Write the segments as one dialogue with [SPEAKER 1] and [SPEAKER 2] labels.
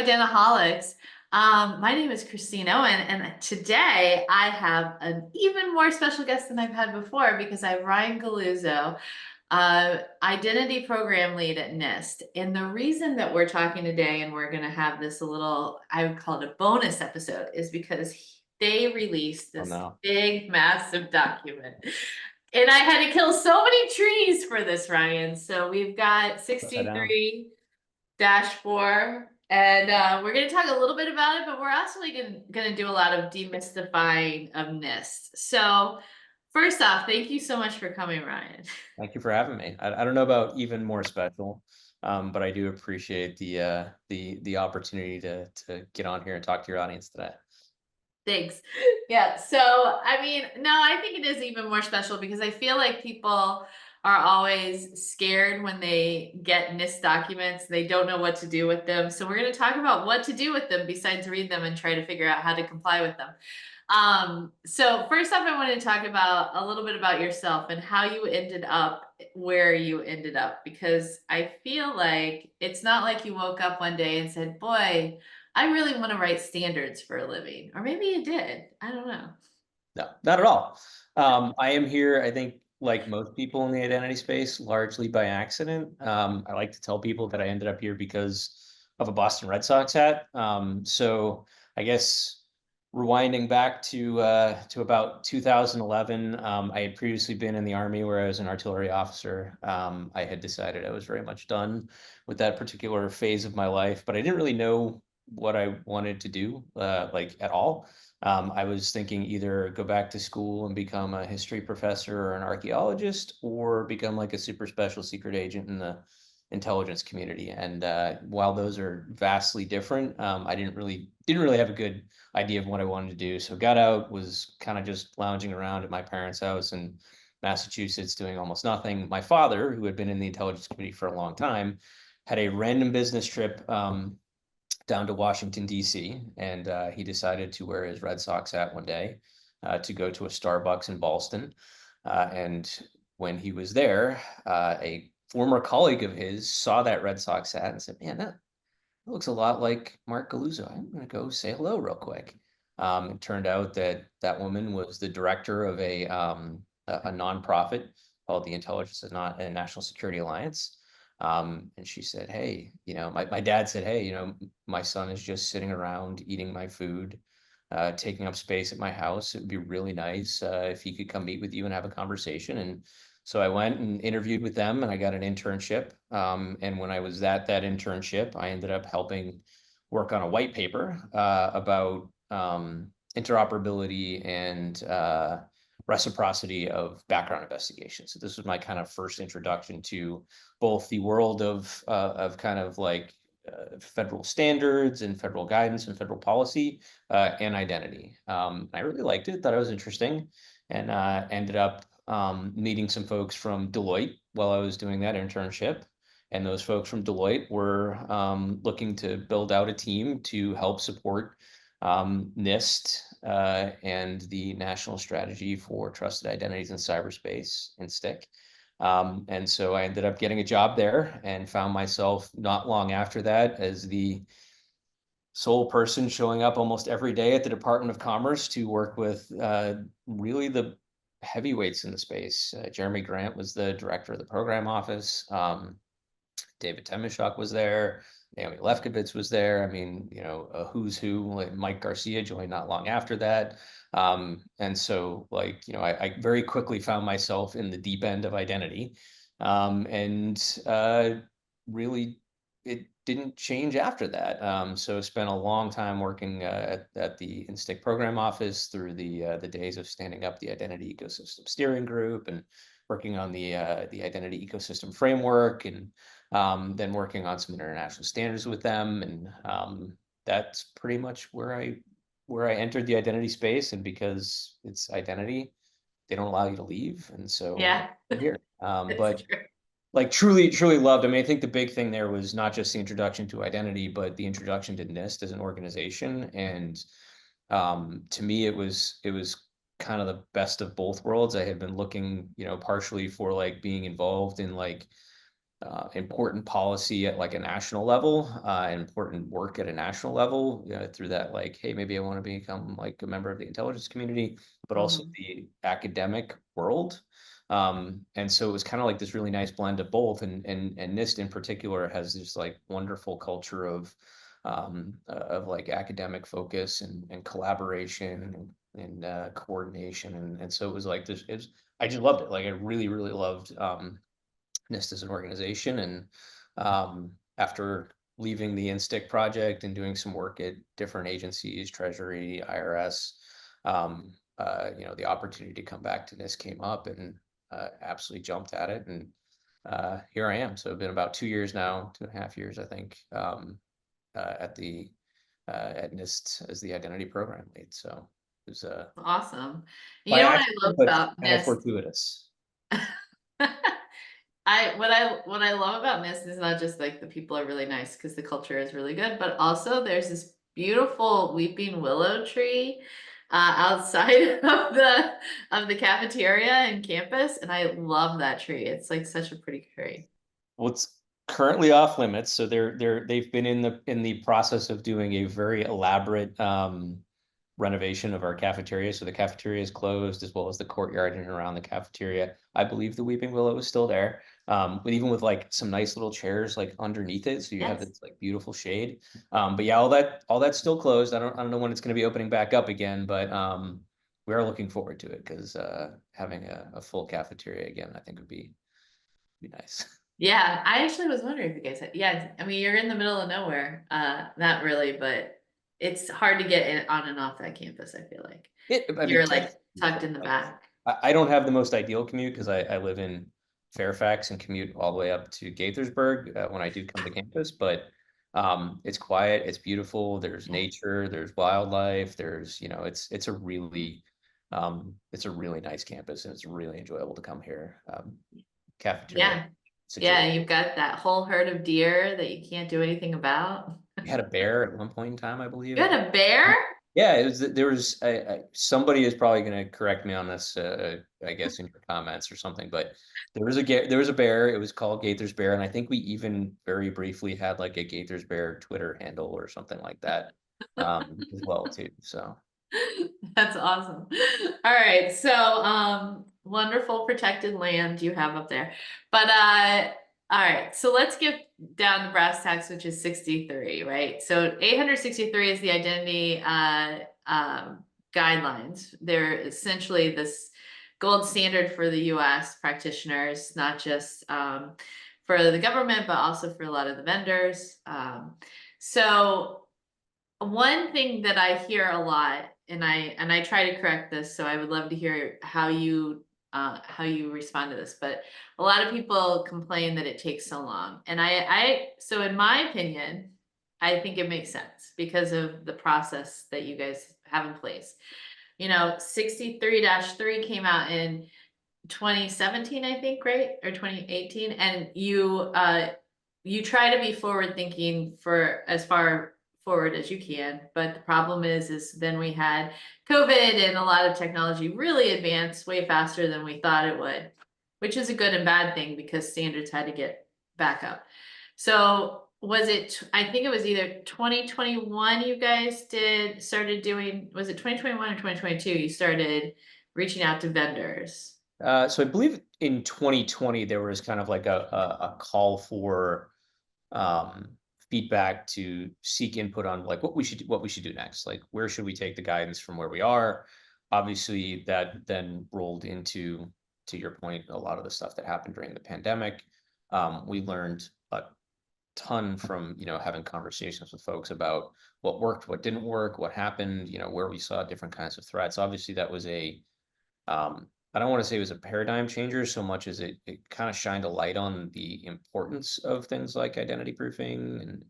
[SPEAKER 1] Identiholics. My name is Christine Owen, and today I have an even more special guest than I've had before because I have Ryan Galluzzo, Identity Program Lead at NIST. And the reason that we're talking today and we're going to have this a little, I would call it a bonus episode, is because they released
[SPEAKER 2] Oh
[SPEAKER 1] this
[SPEAKER 2] no.
[SPEAKER 1] big, massive document. And I had to kill so many trees for this, Ryan. So we've got
[SPEAKER 2] Upside down.
[SPEAKER 1] 63-4, and we're going to talk a little bit about it, but we're also going to do a lot of demystifying of NIST. So first off, thank you so much for coming, Ryan.
[SPEAKER 2] Thank you for having me. I don't know about even more special, but I do appreciate the opportunity to get on here and talk to your audience today.
[SPEAKER 1] Thanks. Yeah. So, I mean, no, I think it is even more special because I feel like people are always scared when they get NIST documents. They don't know what to do with them. So, we're going to talk about what to do with them besides read them and try to figure out how to comply with them. So first off, I want to talk about a little bit about yourself and how you ended up where you ended up, because I feel like it's not like you woke up one day and said, boy, I really want to write standards for a living. Or maybe you did. I don't know.
[SPEAKER 2] No, not at all. I am here, I think, like most people in the identity space, largely by accident. I like to tell people that I ended up here because of a Boston Red Sox hat. So I guess rewinding back to about 2011, I had previously been in the Army where I was an artillery officer. I had decided I was very much done with that particular phase of my life, but I didn't really know what I wanted to do, like at all. I was thinking either go back to school and become a history professor or an archaeologist, or become like a super special secret agent in the intelligence community. And while those are vastly different, I didn't really have a good idea of what I wanted to do. So got out, was kind of just lounging around at my parents' house in Massachusetts, doing almost nothing. My father, who had been in the intelligence community for a long time, had a random business trip down to Washington, D.C., and he decided to wear his Red Sox hat one day to go to a Starbucks in Boston. And when he was there, a former colleague of his saw that Red Sox hat and said, man, that looks a lot like Mark Galluzzo. I'm going to go say hello real quick. It turned out that that woman was the director of a nonprofit called the Intelligence and National Security Alliance. And she said, hey, my dad said, hey, my son is just sitting around eating my food, taking up space at my house. It would be really nice if he could come meet with you and have a conversation. And so I went and interviewed with them and I got an internship. And when I was at that internship, I ended up helping work on a white paper about interoperability and reciprocity of background investigations. So this was my kind of first introduction to both the world of kind of like federal standards and federal guidance and federal policy and identity. I really liked it, thought it was interesting, and ended up meeting some folks from Deloitte while I was doing that internship. And those folks from Deloitte were looking to build out a team to help support NIST and the National Strategy for Trusted Identities in Cyberspace in STIC. And so I ended up getting a job there and found myself not long after that as the sole person showing up almost every day at the Department of Commerce to work with really the heavyweights in the space. Jeremy Grant was the director of the program office. David Temishok was there. Naomi Lefkowitz was there. I mean, a who's who. Like Mike Garcia joined not long after that. And so, I very quickly found myself in the deep end of identity. And really, it didn't change after that. So spent a long time working at the InStick program office through the days of standing up the identity ecosystem steering group and working on the identity ecosystem framework, and then working on some international standards with them. And that's pretty much where I entered the identity space. And because it's identity, they don't allow you to leave. And so
[SPEAKER 1] Yeah,
[SPEAKER 2] I'm here.
[SPEAKER 1] that's
[SPEAKER 2] But
[SPEAKER 1] true.
[SPEAKER 2] like truly loved. I mean, I think the big thing there was not just the introduction to identity, but the introduction to NIST as an organization. And to me, it was kind of the best of both worlds. I had been looking, partially for like being involved in like important policy at like a national level, important work at a national level, through that, like, hey, maybe I want to become like a member of the intelligence community, but also
[SPEAKER 1] Mhm.
[SPEAKER 2] the academic world. And so it was kind of like this really nice blend of both. And NIST in particular has this like wonderful culture of like academic focus and collaboration and coordination. And so it was like this, I just loved it. Like I really, really loved NIST as an organization. And after leaving the InStick project and doing some work at different agencies, Treasury, IRS, the opportunity to come back to NIST came up, and absolutely jumped at it. And here I am. So it's been about 2 years now, 2.5 years, I think, at the at NIST as the identity program lead. So it was
[SPEAKER 1] Awesome. You
[SPEAKER 2] by
[SPEAKER 1] know what I
[SPEAKER 2] accident,
[SPEAKER 1] love
[SPEAKER 2] but
[SPEAKER 1] about
[SPEAKER 2] kind of
[SPEAKER 1] NIST?
[SPEAKER 2] fortuitous.
[SPEAKER 1] What I love about NIST is not just like the people are really nice because the culture is really good, but also there's this beautiful weeping willow tree outside of the cafeteria and campus, and I love that tree. It's like such a pretty tree.
[SPEAKER 2] Well, it's currently off limits, so they've been in the process of doing a very elaborate renovation of our cafeteria. So the cafeteria is closed, as well as the courtyard in and around the cafeteria. I believe the Weeping Willow is still there, but even with like some nice little chairs like underneath it, so you have
[SPEAKER 1] Yes.
[SPEAKER 2] this like beautiful shade. But yeah, all that's still closed. I don't know when it's going to be opening back up again, but we are looking forward to it because having a full cafeteria again, I think would be nice.
[SPEAKER 1] Yeah, I actually was wondering if you guys had, yeah, I mean, you're in the middle of nowhere. Not really, but it's hard to get in on and off that campus, I feel like.
[SPEAKER 2] I mean,
[SPEAKER 1] You're
[SPEAKER 2] campus
[SPEAKER 1] like
[SPEAKER 2] is
[SPEAKER 1] tucked
[SPEAKER 2] beautiful.
[SPEAKER 1] in the
[SPEAKER 2] Like,
[SPEAKER 1] back.
[SPEAKER 2] I don't have the most ideal commute because I live in Fairfax and commute all the way up to Gaithersburg when I do come to campus. But it's quiet, it's beautiful. There's
[SPEAKER 1] Yeah.
[SPEAKER 2] nature, there's wildlife. It's a really nice campus, and it's really enjoyable to come here. Cafeteria,
[SPEAKER 1] Yeah. Yeah,
[SPEAKER 2] security.
[SPEAKER 1] you've got that whole herd of deer that you can't do anything about.
[SPEAKER 2] We had a bear at one point in time, I
[SPEAKER 1] You
[SPEAKER 2] believe.
[SPEAKER 1] had a bear?
[SPEAKER 2] Yeah, there was somebody is probably going to correct me on this, I guess in your comments or something, but there was a bear. It was called Gaither's Bear, and I think we even very briefly had like a Gaither's Bear Twitter handle or something like that, as well too. So
[SPEAKER 1] That's awesome. All right. So, wonderful protected land you have up there. But all right. So let's get down to brass tacks, which is 63, right? So 863 is the identity guidelines. They're essentially this gold standard for the US practitioners, not just for the government, but also for a lot of the vendors. So one thing that I hear a lot, and I try to correct this, so I would love to hear how you respond to this. But a lot of people complain that it takes so long, and so in my opinion, I think it makes sense because of the process that you guys have in place. 63-3 came out in 2017, I think, right? Or 2018. And you try to be forward thinking for as far forward as you can. But the problem is then we had COVID and a lot of technology really advanced way faster than we thought it would, which is a good and bad thing because standards had to get back up. So I think it was either 2021 you guys started doing, was it 2021 or 2022 you started reaching out to vendors?
[SPEAKER 2] so I believe in 2020 there was kind of like a call for um, feedback to seek input on like what we should do next. Like where should we take the guidance from where we are? Obviously, that then rolled into, to your point, a lot of the stuff that happened during the pandemic. We learned a ton from having conversations with folks about what worked, what didn't work, what happened, where we saw different kinds of threats. Obviously, that was I don't want to say it was a paradigm changer so much as it kind of shined a light on the importance of things like identity proofing and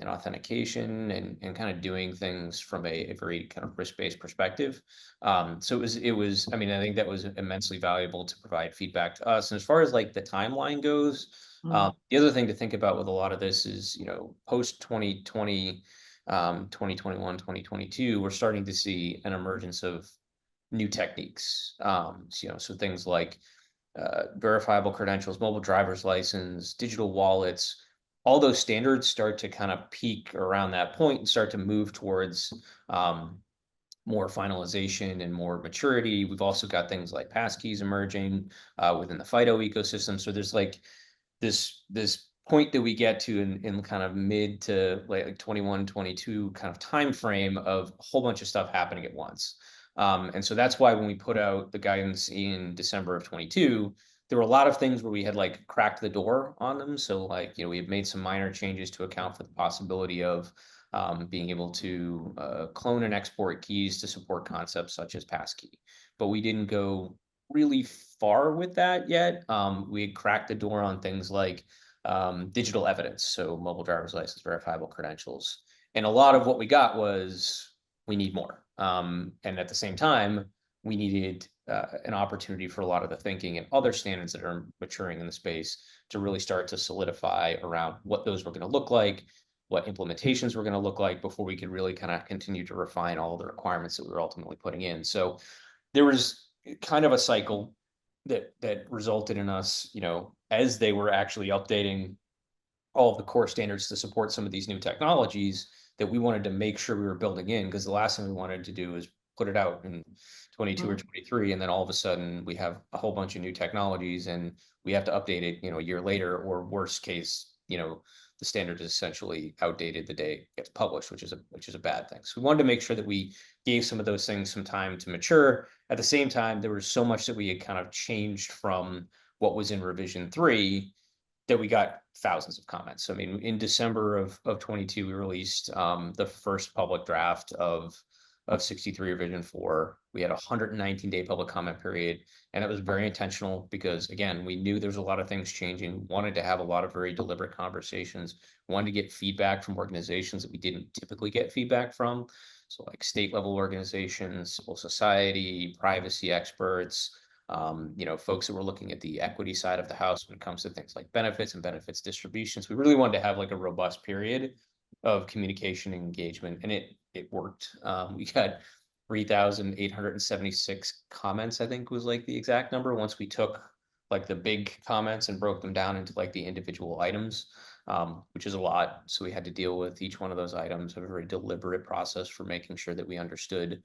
[SPEAKER 2] authentication and kind of doing things from a very kind of risk-based perspective. So it was, I mean, I think that was immensely valuable to provide feedback to us. And as far as like the timeline goes,
[SPEAKER 1] Mm.
[SPEAKER 2] the other thing to think about with a lot of this is, post 2020, 2021, 2022, we're starting to see an emergence of new techniques. So things like verifiable credentials, mobile driver's license, digital wallets, all those standards start to kind of peak around that point and start to move towards more finalization and more maturity. We've also got things like passkeys emerging within the FIDO ecosystem. So there's like this point that we get to in kind of mid to like 21, 22 kind of time frame of a whole bunch of stuff happening at once. And so that's why when we put out the guidance in December of 22, there were a lot of things where we had like cracked the door on them. So like, we had made some minor changes to account for the possibility of being able to clone and export keys to support concepts such as passkey. But we didn't go really far with that yet. We had cracked the door on things like digital evidence, so mobile driver's license, verifiable credentials. And a lot of what we got was we need more. And at the same time, we needed an opportunity for a lot of the thinking and other standards that are maturing in the space to really start to solidify around what those were going to look like, what implementations were going to look like before we could really kind of continue to refine all the requirements that we were ultimately putting in. So there was kind of a cycle that resulted in us, as they were actually updating all of the core standards to support some of these new technologies, that we wanted to make sure we were building in, because the last thing we wanted to do is put it out in 22 or 23, and then all of a sudden we have a whole bunch of new technologies and we have to update it, a year later, or worst case, the standard is essentially outdated the day it gets published, which is a bad thing. So we wanted to make sure that we gave some of those things some time to mature. At the same time, there was so much that we had kind of changed from what was in revision 3 that we got thousands of comments. So, I mean, in December of 22, we released the first public draft of 63 revision 4. We had a 119-day public comment period, and it was very intentional because, again, we knew there's a lot of things changing, wanted to have a lot of very deliberate conversations, wanted to get feedback from organizations that we didn't typically get feedback from. So like state level organizations, civil society, privacy experts, folks that were looking at the equity side of the house when it comes to things like benefits and benefits distributions. We really wanted to have like a robust period of communication and engagement, and it worked. We got 3,876 comments, I think was like the exact number, once we took like the big comments and broke them down into like the individual items, which is a lot. So we had to deal with each one of those items, have a very deliberate process for making sure that we understood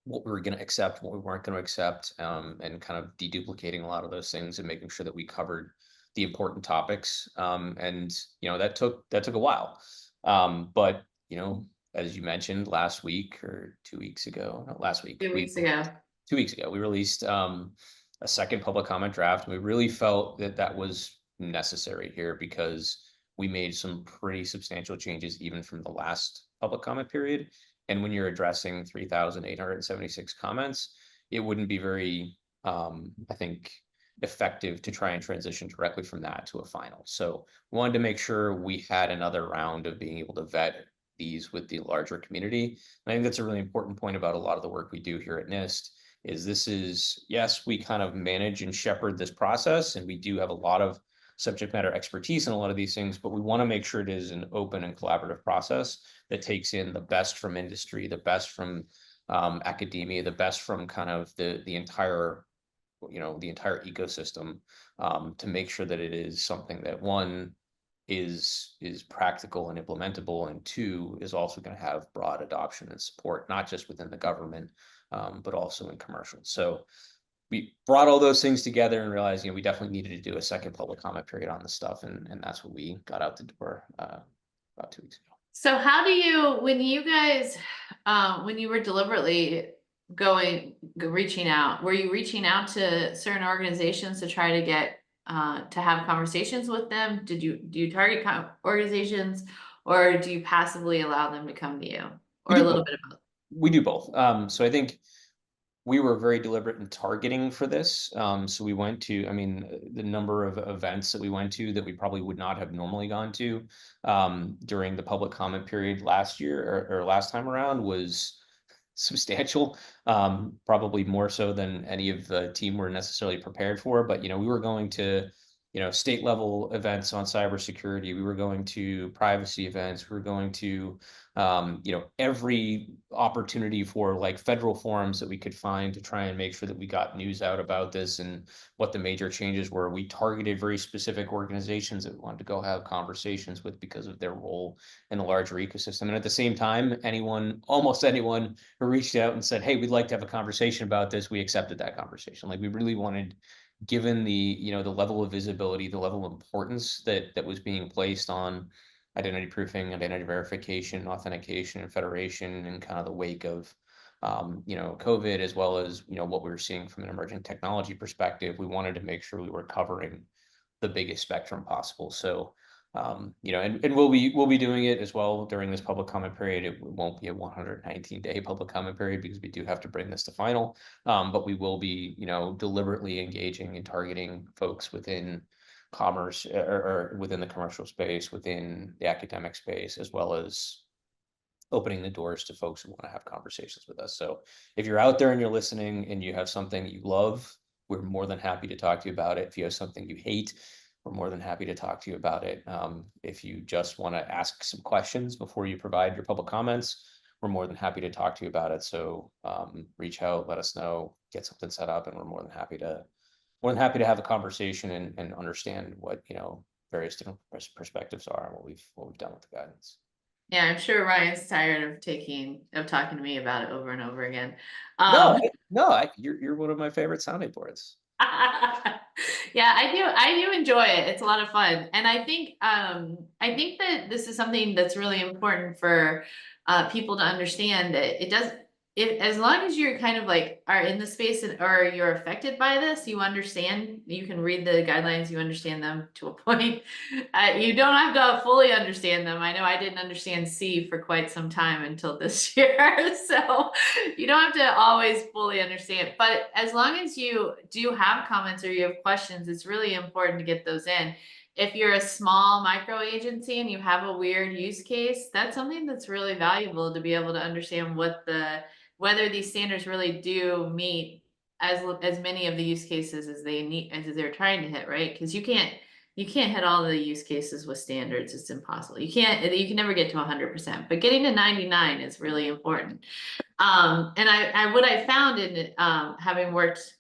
[SPEAKER 2] what we were going to accept, what we weren't going to accept, and kind of deduplicating a lot of those things and making sure that we covered the important topics. And that took a while. But as you mentioned last week or 2 weeks ago, not last week,
[SPEAKER 1] 2 weeks ago.
[SPEAKER 2] 2 weeks ago, we released a second public comment draft. And we really felt that that was necessary here because we made some pretty substantial changes even from the last public comment period. And when you're addressing 3,876 comments, it wouldn't be very, I think, effective to try and transition directly from that to a final. So we wanted to make sure we had another round of being able to vet these with the larger community. And I think that's a really important point about a lot of the work we do here at NIST is yes, we kind of manage and shepherd this process, and we do have a lot of subject matter expertise in a lot of these things, but we want to make sure it is an open and collaborative process that takes in the best from industry, the best from academia, the best from kind of the entire ecosystem, to make sure that it is something that, one, is practical and implementable, and two, is also going to have broad adoption and support, not just within the government, but also in commercial. So we brought all those things together and realized, we definitely needed to do a second public comment period on this stuff. And that's what we got out the door about 2 weeks ago.
[SPEAKER 1] So how do you, when you guys, when you were deliberately reaching out, were you reaching out to certain organizations to try to get, to have conversations with them? Do you target organizations, or do you passively allow them to come to you, or a little bit of both?
[SPEAKER 2] We do both. So I think we were very deliberate in targeting for this. So we went to, the number of events that we went to that we probably would not have normally gone to during the public comment period last year or last time around was substantial, probably more so than any of the team were necessarily prepared for. But, we were going to state level events on cybersecurity. We were going to privacy events. We were going to, every opportunity for like federal forums that we could find to try and make sure that we got news out about this and what the major changes were. We targeted very specific organizations that we wanted to go have conversations with because of their role in the larger ecosystem. And at the same time, almost anyone who reached out and said, "Hey, we'd like to have a conversation about this," we accepted that conversation. Like we really wanted, given the level of visibility, the level of importance that was being placed on identity proofing, identity verification, authentication, and federation, in kind of the wake of COVID, as well as what we were seeing from an emerging technology perspective. We wanted to make sure we were covering the biggest spectrum possible. So and we'll be doing it as well during this public comment period. It won't be a 119-day public comment period because we do have to bring this to final. But we will be, deliberately engaging and targeting folks within commerce or within the commercial space, within the academic space, as well as opening the doors to folks who want to have conversations with us. So if you're out there and you're listening and you have something you love, we're more than happy to talk to you about it. If you have something you hate, we're more than happy to talk to you about it. If you just want to ask some questions before you provide your public comments, we're more than happy to talk to you about it. So reach out, let us know, get something set up, and we're more than happy to have a conversation and understand what various different perspectives are and what we've done with the guidance.
[SPEAKER 1] Yeah, I'm sure Ryan's tired of talking to me about it over and over again.
[SPEAKER 2] No, no, you're one of my favorite sounding boards.
[SPEAKER 1] Yeah, I do enjoy it. It's a lot of fun. And I think that this is something that's really important for people to understand, that it does if as long as you're kind of like are in the space or you're affected by this, you understand, you can read the guidelines, you understand them to a point. You don't have to fully understand them. I know I didn't understand C for quite some time until this year. So you don't have to always fully understand, but as long as you do have comments or you have questions, it's really important to get those in. If you're a small micro agency and you have a weird use case, that's something that's really valuable to be able to understand whether these standards really do meet as many of the use cases as they need, as they're trying to hit, right? Because you can't hit all the use cases with standards. It's impossible. You can never get to 100%, but getting to 99 is really important. And what I found in having worked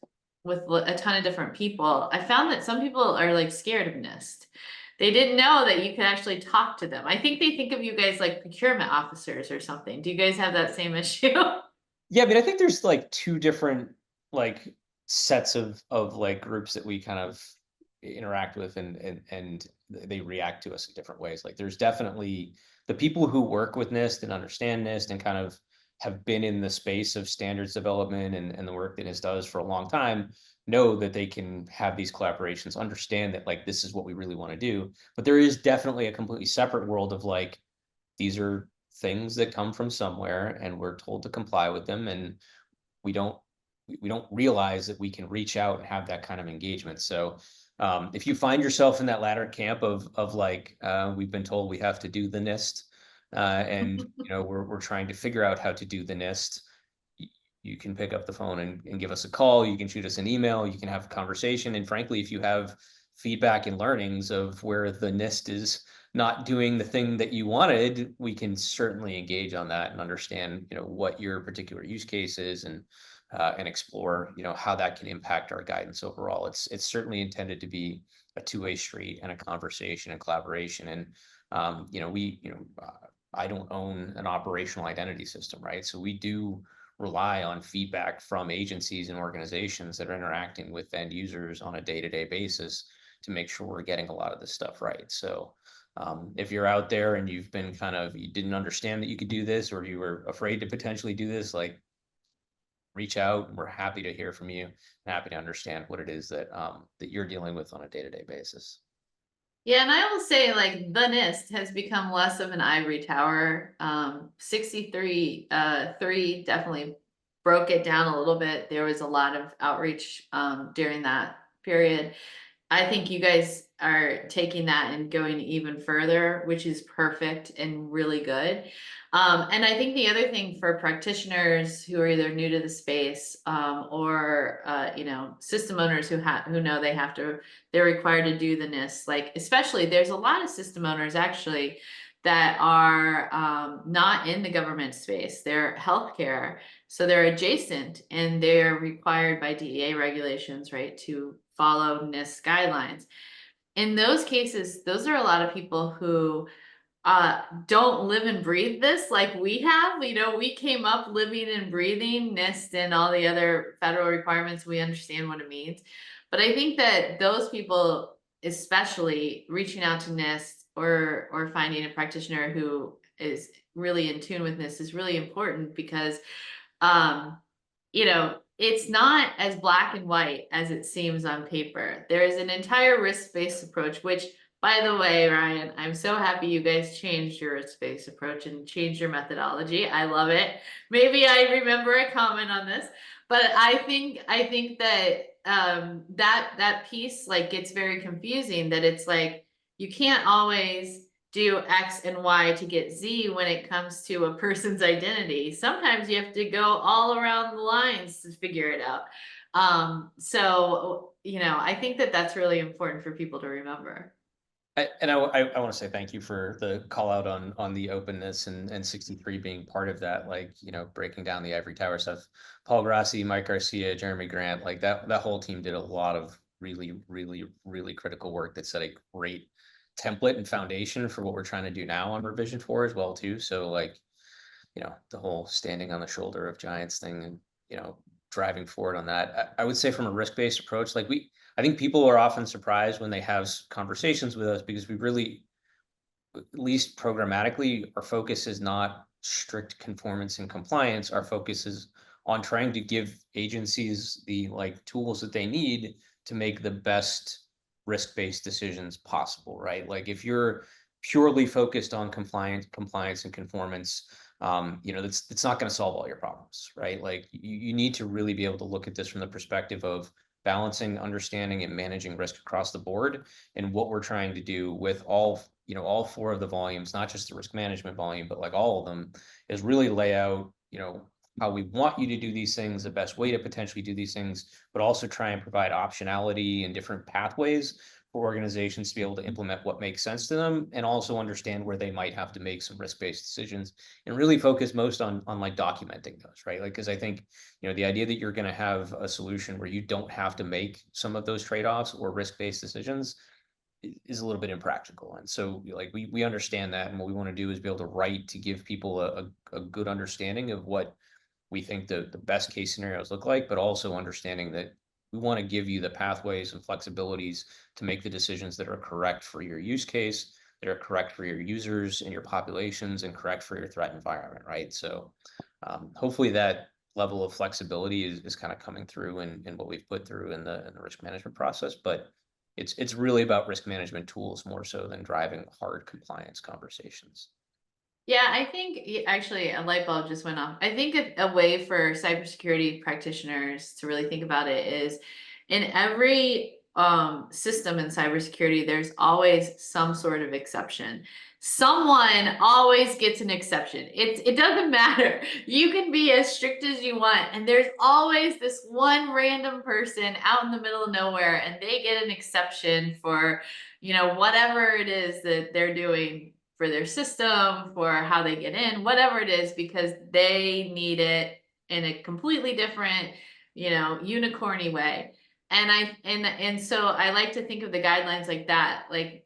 [SPEAKER 1] with a ton of different people, I found that some people are like scared of NIST. They didn't know that you could actually talk to them. I think they think of you guys like procurement officers or something. Do you guys have that same issue?
[SPEAKER 2] Yeah, I mean, I think there's like two different like sets of like groups that we kind of interact with, and they react to us in different ways. Like there's definitely the people who work with NIST and understand NIST and kind of have been in the space of standards development and the work that NIST does for a long time, know that they can have these collaborations, understand that like this is what we really want to do. But there is definitely a completely separate world of like, these are things that come from somewhere and we're told to comply with them, and we don't we don't realize that we can reach out and have that kind of engagement. So if you find yourself in that latter camp of like we've been told we have to do the NIST, and we're trying to figure out how to do the NIST, you can pick up the phone and give us a call. You can shoot us an email. You can have a conversation. And frankly, if you have feedback and learnings of where the NIST is not doing the thing that you wanted, we can certainly engage on that and understand, what your particular use case is, and explore, how that can impact our guidance overall. It's certainly intended to be a two-way street and a conversation and collaboration. And I don't own an operational identity system, right? So we do rely on feedback from agencies and organizations that are interacting with end users on a day-to-day basis to make sure we're getting a lot of this stuff right. So if you're out there and you didn't understand that you could do this, or you were afraid to potentially do this, like reach out, and we're happy to hear from you and happy to understand what it is that you're dealing with on a day-to-day basis.
[SPEAKER 1] Yeah, and I will say, like, the NIST has become less of an ivory tower. 63 3 definitely broke it down a little bit. There was a lot of outreach during that period. I think you guys are taking that and going even further, which is perfect and really good. And I think the other thing for practitioners who are either new to the space, or system owners who know they're required to do the NIST. Like especially, there's a lot of system owners actually that are not in the government space. They're healthcare, so they're adjacent and they're required by DEA regulations, right, to follow NIST guidelines. In those cases, those are a lot of people who don't live and breathe this like we have. We came up living and breathing NIST and all the other federal requirements. We understand what it means. But I think that those people, especially reaching out to NIST or finding a practitioner who is really in tune with this is really important because um, it's not as black and white as it seems on paper. There is an entire risk-based approach, which, by the way, Ryan, I'm so happy you guys changed your risk-based approach and changed your methodology. I love it. Maybe I remember a comment on this, but I think that that piece like gets very confusing, that it's like you can't always do X and Y to get Z when it comes to a person's identity. Sometimes you have to go all around the lines to figure it out. So I think that that's really important for people to remember.
[SPEAKER 2] I want to say thank you for the call out on the openness and 63 being part of that, like, breaking down the ivory tower stuff. Paul Grassi, Mike Garcia, Jeremy Grant, like that whole team did a lot of really, really, really critical work that set a great template and foundation for what we're trying to do now on revision 4 as well too. So like, the whole standing on the shoulder of giants thing and, driving forward on that. I would say from a risk-based approach, like I think people are often surprised when they have conversations with us because we really, at least programmatically, our focus is not strict conformance and compliance. Our focus is on trying to give agencies the like tools that they need to make the best risk-based decisions possible, right? Like if you're purely focused on compliance and conformance, that's not going to solve all your problems, right? Like you need to really be able to look at this from the perspective of balancing, understanding, and managing risk across the board. And what we're trying to do with all 4 of the volumes, not just the risk management volume, but like all of them, is really lay out, how we want you to do these things, the best way to potentially do these things, but also try and provide optionality and different pathways for organizations to be able to implement what makes sense to them, and also understand where they might have to make some risk-based decisions, and really focus most on like documenting those, right? Like, because I think, the idea that you're going to have a solution where you don't have to make some of those trade-offs or risk-based decisions is a little bit impractical. And so like we understand that, and what we want to do is be able to write to give people a good understanding of what we think the best case scenarios look like, but also understanding that we want to give you the pathways and flexibilities to make the decisions that are correct for your use case, that are correct for your users and your populations, and correct for your threat environment, right? So hopefully that level of flexibility is kind of coming through in what we've put through in the risk management process. But it's really about risk management tools more so than driving hard compliance conversations.
[SPEAKER 1] Yeah, I think actually a light bulb just went off. I think a way for cybersecurity practitioners to really think about it is in every system in cybersecurity, there's always some sort of exception. Someone always gets an exception. It doesn't matter. You can be as strict as you want, and there's always this one random person out in the middle of nowhere, and they get an exception for, whatever it is that they're doing for their system, for how they get in, whatever it is, because they need it in a completely different, unicorny way. And so I like to think of the guidelines like that. Like,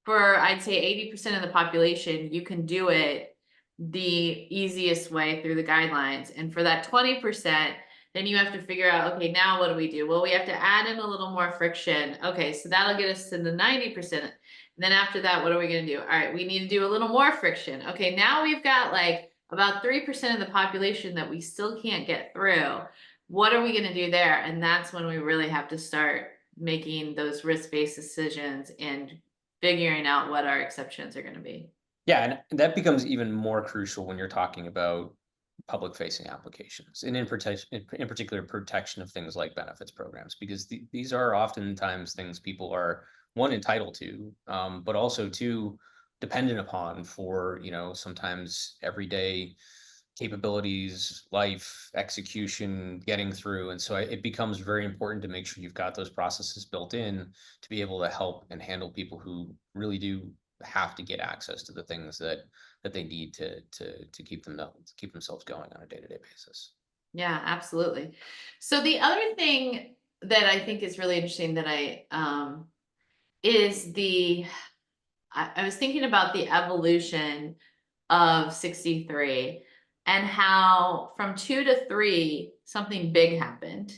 [SPEAKER 1] for I'd say 80% of the population, you can do it the easiest way through the guidelines. And for that 20%, then you have to figure out, okay, now what do we do? Well, we have to add in a little more friction. Okay, so that'll get us to the 90%. And then after that, what are we going to do? All right, we need to do a little more friction. Okay, now we've got like about 3% of the population that we still can't get through. What are we going to do there? And that's when we really have to start making those risk-based decisions and figuring out what our exceptions are going to be.
[SPEAKER 2] Yeah, and that becomes even more crucial when you're talking about public facing applications, and in particular protection of things like benefits programs, because these are oftentimes things people are, one, entitled to, but also two, dependent upon for, sometimes everyday capabilities, life, execution, getting through. And so it becomes very important to make sure you've got those processes built in to be able to help and handle people who really do have to get access to the things that they need to keep themselves going on a day-to-day basis.
[SPEAKER 1] Yeah, absolutely. So the other thing that I think is really interesting that is I was thinking about the evolution of 63 and how from 2 to 3 something big happened.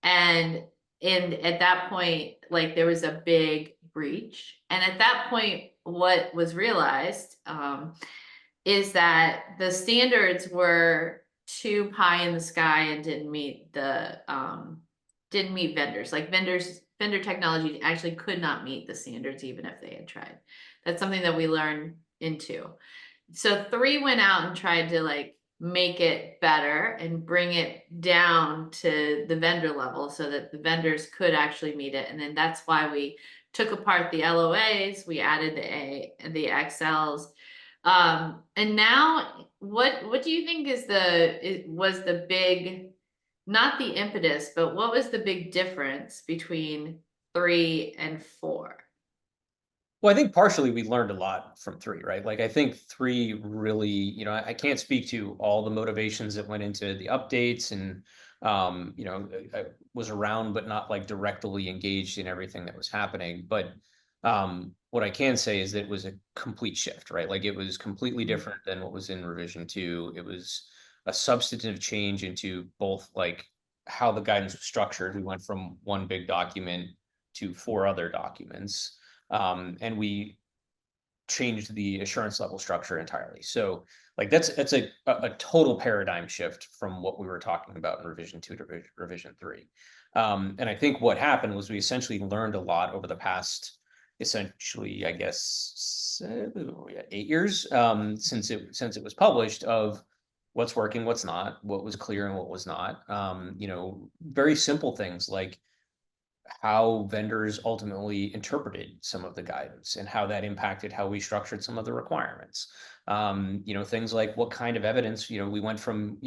[SPEAKER 1] And at that point, like there was a big breach. And at that point, what was realized is that the standards were too pie in the sky and didn't meet vendors. Like vendor technology actually could not meet the standards even if they had tried. That's something that we learned into. So 3 went out and tried to like make it better and bring it down to the vendor level so that the vendors could actually meet it. And then that's why we took apart the LOAs, we added the XLs. And now what do you think was the big, not the impetus, but what was the big difference between 3 and 4?
[SPEAKER 2] Well, I think partially we learned a lot from 3, right? Like I think 3 really, I can't speak to all the motivations that went into the updates, and I was around but not like directly engaged in everything that was happening. But what I can say is that it was a complete shift, right? Like it was completely different than what was in revision 2. It was a substantive change into both like how the guidance was structured. We went from one big document to 4 other documents, and we changed the assurance level structure entirely. So like that's a total paradigm shift from what we were talking about in revision 2 to revision 3. And I think what happened was we essentially learned a lot over the past, essentially, I guess, 8 years, since it was published, of what's working, what's not, what was clear and what was not. Very simple things like how vendors ultimately interpreted some of the guidance and how that impacted how we structured some of the requirements. Things like what kind of evidence, we went from,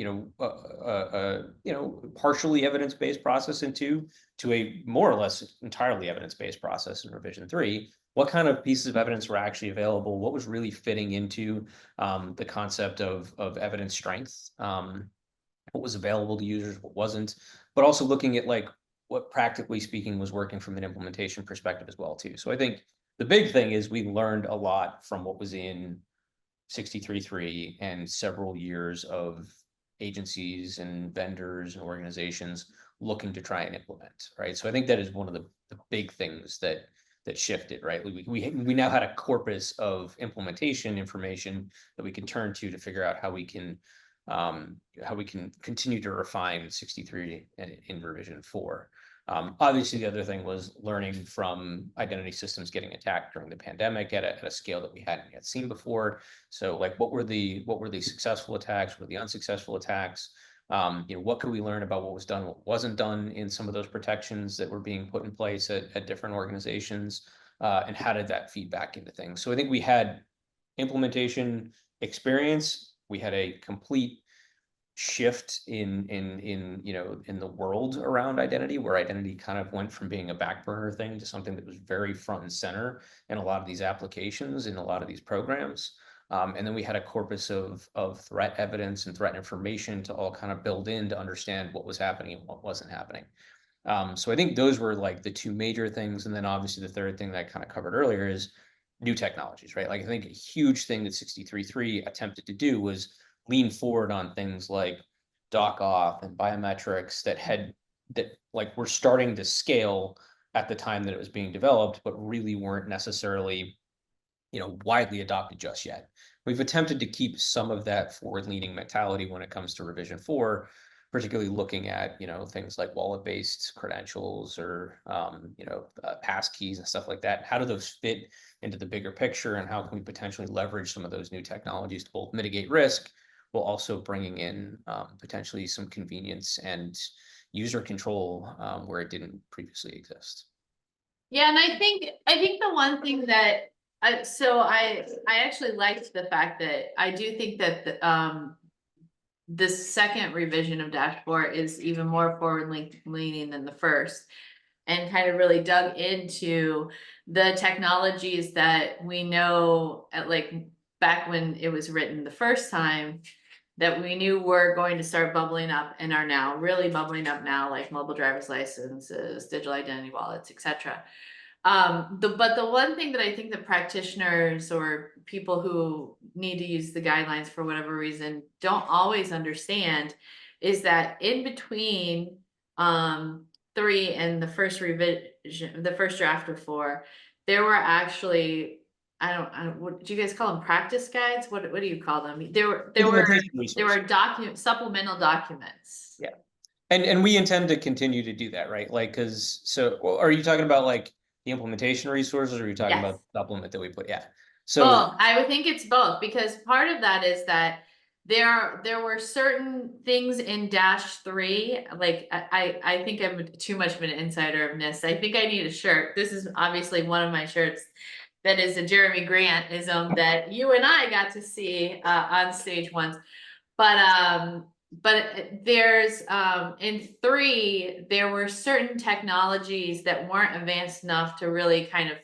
[SPEAKER 2] partially evidence-based process to a more or less entirely evidence-based process in revision 3. What kind of pieces of evidence were actually available? What was really fitting into the concept of evidence strength? What was available to users, what wasn't, but also looking at like what practically speaking was working from an implementation perspective as well too. So I think the big thing is we learned a lot from what was in 63.3 and several years of agencies and vendors and organizations looking to try and implement, right? So I think that is one of the big things that shifted, right? We now had a corpus of implementation information that we can turn to figure out how we can continue to refine 63 in revision 4. Obviously, the other thing was learning from identity systems getting attacked during the pandemic at a scale that we hadn't yet seen before. So, like, what were the successful attacks? What were the unsuccessful attacks? What could we learn about what was done, what wasn't done in some of those protections that were being put in place at different organizations, and how did that feed back into things? So, I think we had implementation experience. We had a complete shift in the world around identity, where identity kind of went from being a back burner thing to something that was very front and center in a lot of these applications, in a lot of these programs. And then we had a corpus of threat evidence and threat information to all kind of build in to understand what was happening and what wasn't happening. So I think those were like the 2 major things. And then obviously the third thing that I kind of covered earlier is new technologies, right? Like I think a huge thing that 63.3 attempted to do was lean forward on things like doc auth and biometrics that like were starting to scale at the time that it was being developed, but really weren't necessarily, widely adopted just yet. We've attempted to keep some of that forward-leaning mentality when it comes to revision 4, particularly looking at, things like wallet-based credentials or, pass keys and stuff like that. How do those fit into the bigger picture, and how can we potentially leverage some of those new technologies to both mitigate risk while also bringing in potentially some convenience and user control where it didn't previously exist.
[SPEAKER 1] Yeah, and I think the one thing that I actually liked the fact that I do think that the second revision of Dashboard is even more leaning than the first, and kind of really dug into the technologies that we know at like back when it was written the first time that we knew were going to start bubbling up and are now really bubbling up now, like mobile driver's licenses, digital identity wallets, etc. But the one thing that I think that practitioners or people who need to use the guidelines for whatever reason don't always understand is that in between three and the first revision, the first draft of four, there were actually I don't what do you guys call them, practice guides? What do you call them?
[SPEAKER 2] Implementation
[SPEAKER 1] There were
[SPEAKER 2] resources.
[SPEAKER 1] supplemental documents.
[SPEAKER 2] Yeah. And we intend to continue to do that, right? Like, because well, are you talking about like the implementation resources, or are you talking
[SPEAKER 1] Yes.
[SPEAKER 2] about the supplement that we put? Yeah. So
[SPEAKER 1] Both. I would think it's both, because part of that is that there were certain things in dash three, like I think I'm too much of an insider of NIST. I think I need a shirt. This is obviously one of my shirts that is a Jeremy Grantism that you and I got to see on stage once. But there's in three, there were certain technologies that weren't advanced enough to really kind of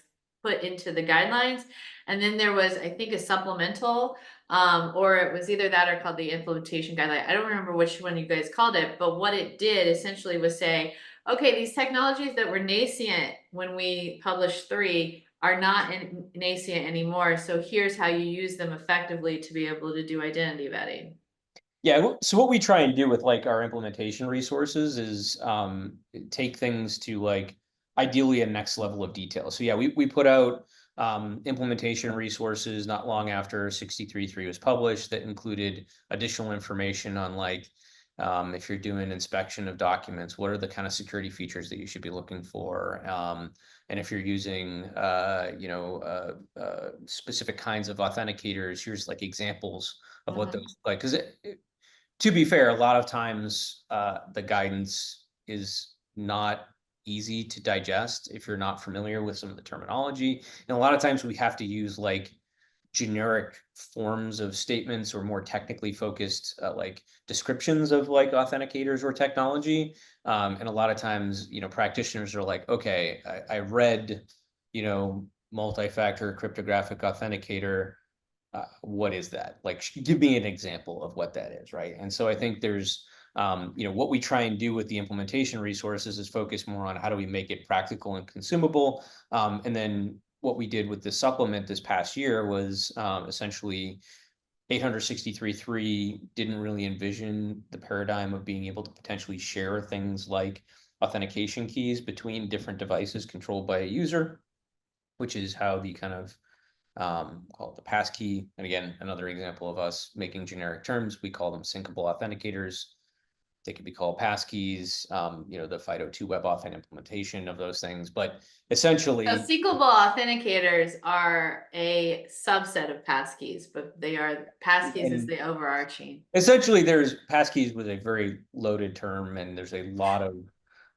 [SPEAKER 1] put into the guidelines. And then there was, I think, a supplemental, or it was either that or called the implementation guideline. I don't remember which one you guys called it, but what it did essentially was say, okay, these technologies that were nascent when we published three are not nascent anymore. So here's how you use them effectively to be able to do identity vetting.
[SPEAKER 2] yeah, so what we try and do with like our implementation resources is take things to like ideally a next level of detail. So yeah, we put out implementation resources not long after 63.3 was published that included additional information on like if you're doing inspection of documents, what are the kind of security features that you should be looking for? And if you're using specific kinds of authenticators, here's like examples of what
[SPEAKER 1] Mhm.
[SPEAKER 2] those like, because to be fair, a lot of times the guidance is not easy to digest if you're not familiar with some of the terminology. And a lot of times we have to use like generic forms of statements or more technically focused like descriptions of like authenticators or technology. And a lot of times, practitioners are like, okay, I read, multi-factor cryptographic authenticator, what is that? Like, give me an example of what that is, right? And so I think there's, what we try and do with the implementation resources is focus more on how do we make it practical and consumable. And then what we did with the supplement this past year was essentially 863.3 didn't really envision the paradigm of being able to potentially share things like authentication keys between different devices controlled by a user, which is how the kind of call it the passkey. And again, another example of us making generic terms. We call them syncable authenticators. They could be called passkeys, the FIDO2 WebAuthn implementation of those things. But
[SPEAKER 1] So
[SPEAKER 2] essentially,
[SPEAKER 1] SQL authenticators are a subset of passkeys, but passkeys is
[SPEAKER 2] and
[SPEAKER 1] the overarching.
[SPEAKER 2] essentially there's passkeys with a very loaded term, and there's a lot of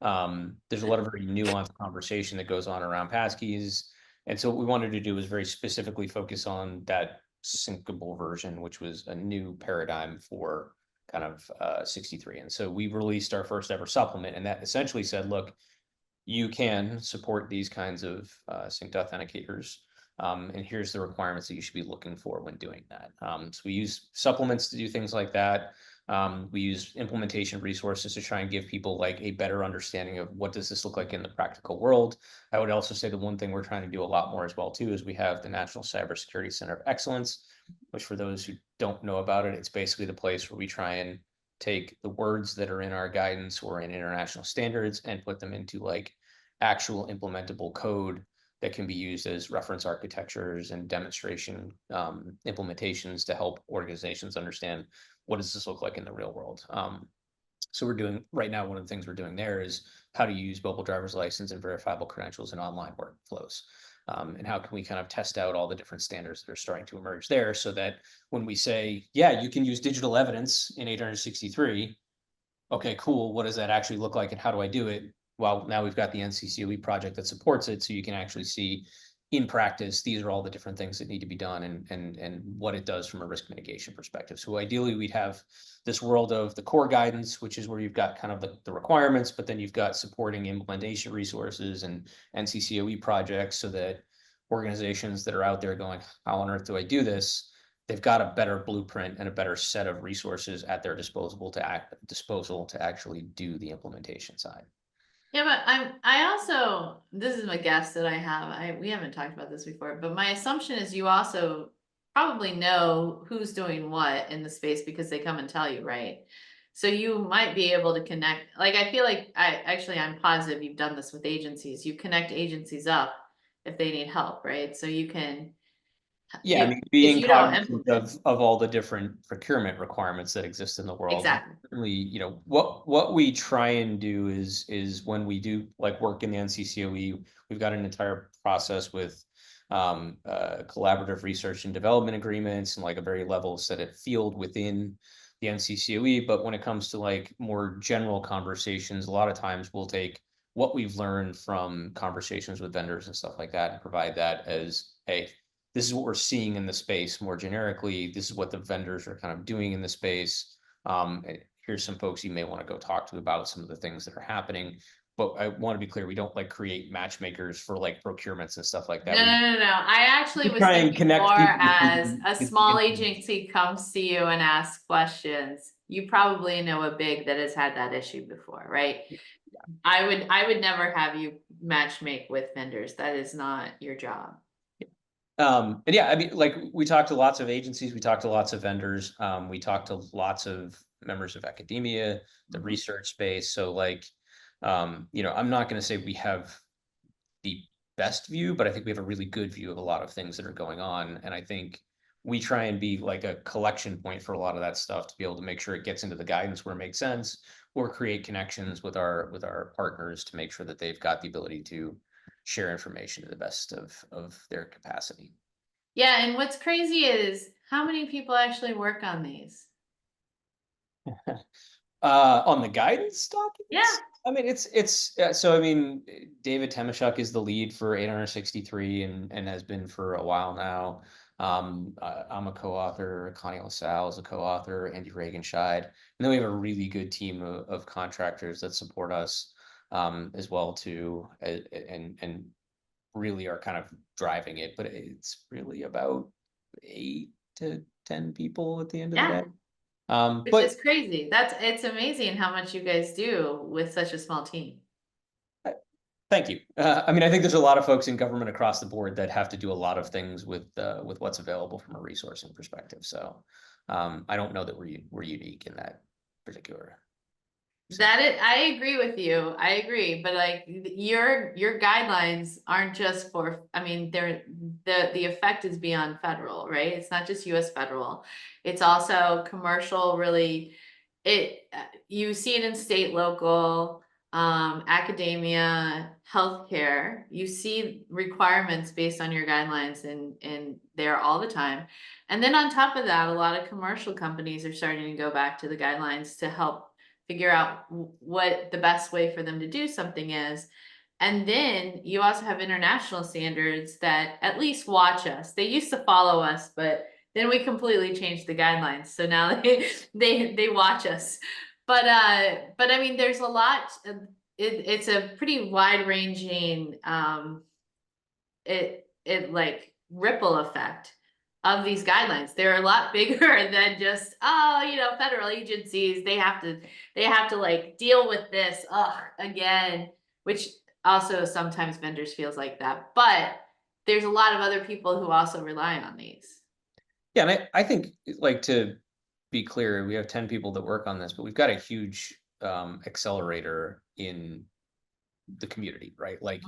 [SPEAKER 2] very nuanced conversation that goes on around passkeys. And so what we wanted to do was very specifically focus on that syncable version, which was a new paradigm for kind of 63. And so we released our first ever supplement, and that essentially said, look, you can support these kinds of synced authenticators. And here's the requirements that you should be looking for when doing that. So we use supplements to do things like that. We use implementation resources to try and give people like a better understanding of what does this look like in the practical world. I would also say the one thing we're trying to do a lot more as well too is we have the National Cybersecurity Center of Excellence, which for those who don't know about it, it's basically the place where we try and take the words that are in our guidance or in international standards and put them into like actual implementable code that can be used as reference architectures and demonstration implementations to help organizations understand what does this look like in the real world. So we're doing right now, one of the things we're doing there is how to use mobile driver's license and verifiable credentials in online workflows. And how can we kind of test out all the different standards that are starting to emerge there so that when we say, yeah, you can use digital evidence in 863, okay, cool. What does that actually look like and how do I do it? Well, now we've got the NCCOE project that supports it, so you can actually see in practice, these are all the different things that need to be done and what it does from a risk mitigation perspective. So ideally, we'd have this world of the core guidance, which is where you've got kind of the requirements, but then you've got supporting implementation resources and NCCOE projects so that organizations that are out there going, how on earth do I do this? They've got a better blueprint and a better set of resources at their disposal to actually do the implementation side.
[SPEAKER 1] Yeah, but I also, this is my guess that I have. We haven't talked about this before, but my assumption is you also probably know who's doing what in the space because they come and tell you, right? So you might be able to connect, like I feel like I'm positive you've done this with agencies. You connect agencies up if they need help, right? So you can,
[SPEAKER 2] Yeah, I mean,
[SPEAKER 1] if
[SPEAKER 2] being
[SPEAKER 1] you don't
[SPEAKER 2] cognizant of all the different procurement requirements that exist in the world.
[SPEAKER 1] exactly.
[SPEAKER 2] Certainly, what we try and do is when we do like work in the NCCOE, we've got an entire process with collaborative research and development agreements and like a very level set of field within the NCCOE. But when it comes to like more general conversations, a lot of times we'll take what we've learned from conversations with vendors and stuff like that and provide that as, hey, this is what we're seeing in the space more generically. This is what the vendors are kind of doing in the space. Here's some folks you may want to go talk to about some of the things that are happening. But I want to be clear, we don't like create matchmakers for like procurements and stuff like
[SPEAKER 1] No,
[SPEAKER 2] that.
[SPEAKER 1] no, no, no. I actually
[SPEAKER 2] We
[SPEAKER 1] was
[SPEAKER 2] try and
[SPEAKER 1] thinking
[SPEAKER 2] connect
[SPEAKER 1] more
[SPEAKER 2] people with who
[SPEAKER 1] as
[SPEAKER 2] can
[SPEAKER 1] a
[SPEAKER 2] get the
[SPEAKER 1] small
[SPEAKER 2] information.
[SPEAKER 1] agency comes to you and asks questions. You probably know a big that has had that issue before, right? I would never have you match make with vendors. That is not your job.
[SPEAKER 2] And yeah, I mean, like we talked to lots of agencies, we talked to lots of vendors, we talked to lots of members of academia, the
[SPEAKER 1] Mhm.
[SPEAKER 2] research space. So like, I'm not going to say we have the best view, but I think we have a really good view of a lot of things that are going on. And I think we try and be like a collection point for a lot of that stuff to be able to make sure it gets into the guidance where it makes sense, or create connections with our partners to make sure that they've got the ability to share information to the best of their capacity.
[SPEAKER 1] Yeah, and what's crazy is how many people actually work on these?
[SPEAKER 2] On the guidance
[SPEAKER 1] Yeah.
[SPEAKER 2] documents, I mean, so I mean, David Temashuk is the lead for 863 and has been for a while now. I'm a co-author. Connie LaSalle is a co-author. Andy Reaganscheid, and then we have a really good team of contractors that support us as well too, and really are kind of driving it. But it's really about 8 to 10 people at the end of the
[SPEAKER 1] Yeah.
[SPEAKER 2] day.
[SPEAKER 1] Which
[SPEAKER 2] But
[SPEAKER 1] is crazy. It's amazing how much you guys do with such a small team.
[SPEAKER 2] thank you. I mean, I think there's a lot of folks in government across the board that have to do a lot of things with what's available from a resourcing perspective. So I don't know that we're unique in that particular sense.
[SPEAKER 1] I agree with you. I agree, but like your guidelines aren't just for, I mean, the effect is beyond federal, right? It's not just US federal. It's also commercial, really. You see it in state, local, academia, healthcare. You see requirements based on your guidelines and there all the time. And then on top of that, a lot of commercial companies are starting to go back to the guidelines to help figure out what the best way for them to do something is. And then you also have international standards that at least watch us. They used to follow us, but then we completely changed the guidelines. So now they watch us. But I mean there's a lot it's a pretty wide ranging it like ripple effect of these guidelines. They're a lot bigger than just, oh, federal agencies, they have to like deal with this again, which also sometimes vendors feels like that. But there's a lot of other people who also rely on these.
[SPEAKER 2] Yeah, and I think like to be clear, we have 10 people that work on this, but we've got a huge accelerator in the community, right? Like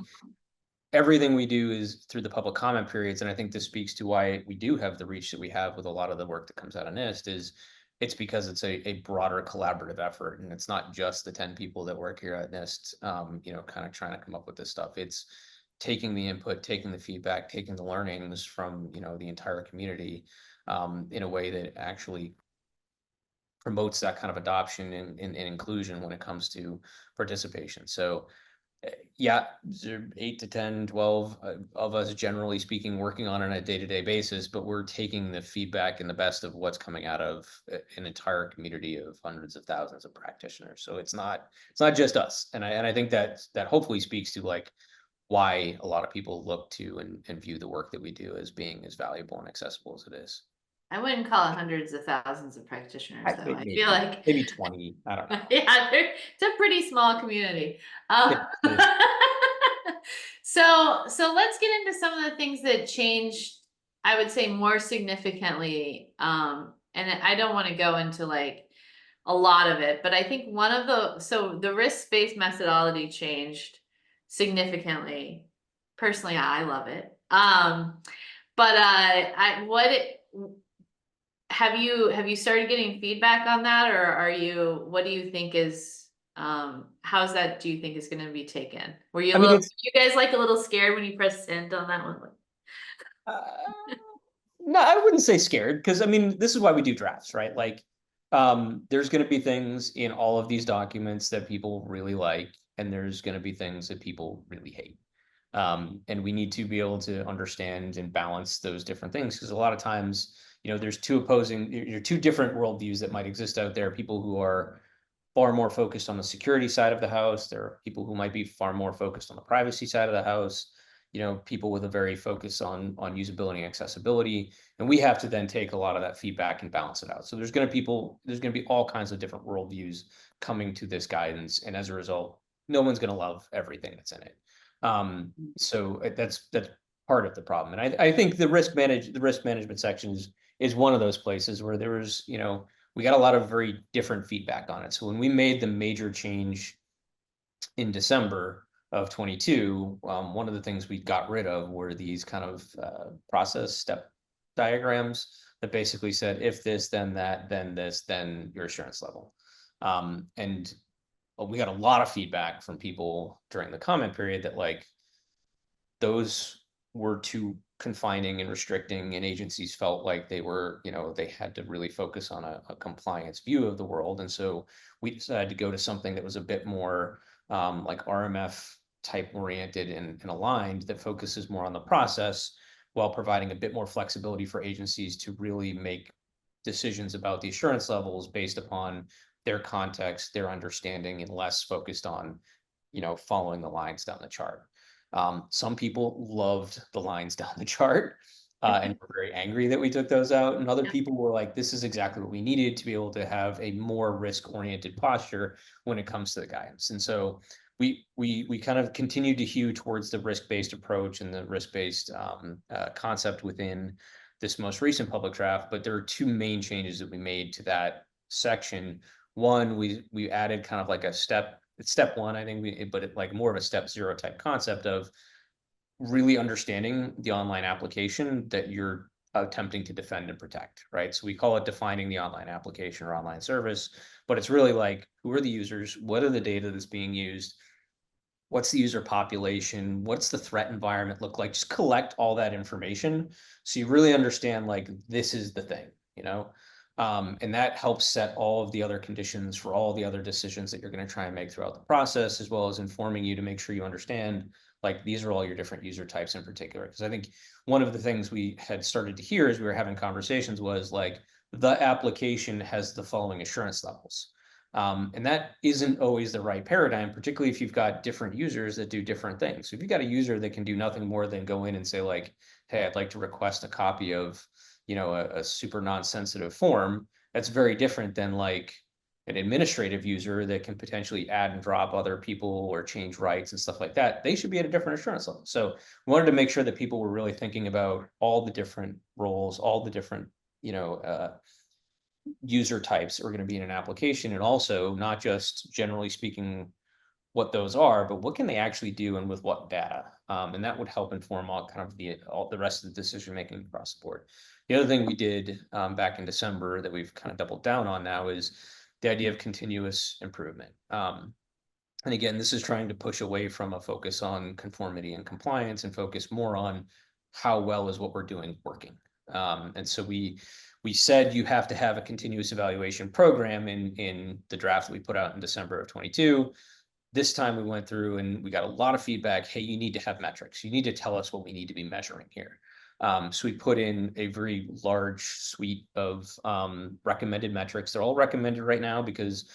[SPEAKER 2] everything we do is through the public comment periods. And I think this speaks to why we do have the reach that we have with a lot of the work that comes out of NIST is it's because it's a broader collaborative effort. And it's not just the 10 people that work here at NIST, kind of trying to come up with this stuff. taking the input, taking the feedback, taking the learnings from, the entire community, in a way that actually promotes that kind of adoption and inclusion when it comes to participation. So yeah, there are 8 to 10, 12 of us, generally speaking, working on it on a day-to-day basis, but we're taking the feedback and the best of what's coming out of an entire community of hundreds of thousands of practitioners. So it's not just us. And I think that hopefully speaks to like why a lot of people look to and view the work that we do as being as valuable and accessible as it is.
[SPEAKER 1] I wouldn't call it hundreds of thousands of practitioners, though. I feel
[SPEAKER 2] Maybe
[SPEAKER 1] like,
[SPEAKER 2] maybe 20. I don't know.
[SPEAKER 1] yeah, it's a pretty small community.
[SPEAKER 2] Yeah,
[SPEAKER 1] Uh,
[SPEAKER 2] it is.
[SPEAKER 1] so let's get into some of the things that changed, I would say more significantly. And I don't want to go into like a lot of it, but I think so the risk-based methodology changed significantly. Personally, I love it. But have you started getting feedback on that, or what do you think is, how's that, do you think is going to be taken? Were you
[SPEAKER 2] I mean,
[SPEAKER 1] you guys like a little scared when you pressed send on that one?
[SPEAKER 2] uh, no, I wouldn't say scared because I mean, this is why we do drafts, right? Like, there's going to be things in all of these documents that people really like, and there's going to be things that people really hate. And we need to be able to understand and balance those different things because a lot of times, there's two different worldviews that might exist out there. People who are far more focused on the security side of the house. There are people who might be far more focused on the privacy side of the house. People with a very focus on usability and accessibility. And we have to then take a lot of that feedback and balance it out. So there's going to be all kinds of different worldviews coming to this guidance. And as a result, no one's going to love everything that's in it. So that's part of the problem. And I think the risk management section is one of those places where there was, we got a lot of very different feedback on it. So when we made the major change in December of 22, one of the things we got rid of were these kind of process step diagrams that basically said, if this, then that, then this, then your assurance level. And we got a lot of feedback from people during the comment period that like those were too confining and restricting, and agencies felt like they had to really focus on a compliance view of the world. And so we decided to go to something that was a bit more like RMF type oriented and aligned, that focuses more on the process while providing a bit more flexibility for agencies to really make decisions about the assurance levels based upon their context, their understanding, and less focused on, following the lines down the chart. Some people loved the lines down the chart and were very angry that we took those out. And other people were like, this is exactly what we needed to be able to have a more risk-oriented posture when it comes to the guidance. And so we kind of continued to hew towards the risk-based approach and the risk-based concept within this most recent public draft. But there are two main changes that we made to that section. One, we added kind of like it's step one, I think, but like more of a step zero type concept of really understanding the online application that you're attempting to defend and protect, right? So we call it defining the online application or online service, but it's really like, who are the users? What are the data that's being used? What's the user population? What's the threat environment look like? Just collect all that information so you really understand like this is the thing, and that helps set all of the other conditions for all the other decisions that you're going to try and make throughout the process, as well as informing you to make sure you understand like these are all your different user types in particular. Because I think one of the things we had started to hear as we were having conversations was like the application has the following assurance levels. And that isn't always the right paradigm, particularly if you've got different users that do different things. So if you've got a user that can do nothing more than go in and say like, hey, I'd like to request a copy of, a super non-sensitive form, that's very different than like an administrative user that can potentially add and drop other people or change rights and stuff like that. They should be at a different assurance level. So we wanted to make sure that people were really thinking about all the different roles, all the different, user types are going to be in an application, and also not just generally speaking what those are, but what can they actually do and with what data. And that would help inform all the rest of the decision making across the board. The other thing we did back in December that we've kind of doubled down on now is the idea of continuous improvement. And again, this is trying to push away from a focus on conformity and compliance and focus more on how well is what we're doing working. And so we said you have to have a continuous evaluation program in the draft that we put out in December of 22. This time we went through and we got a lot of feedback. Hey, you need to have metrics. You need to tell us what we need to be measuring here. So we put in a very large suite of recommended metrics. They're all recommended right now because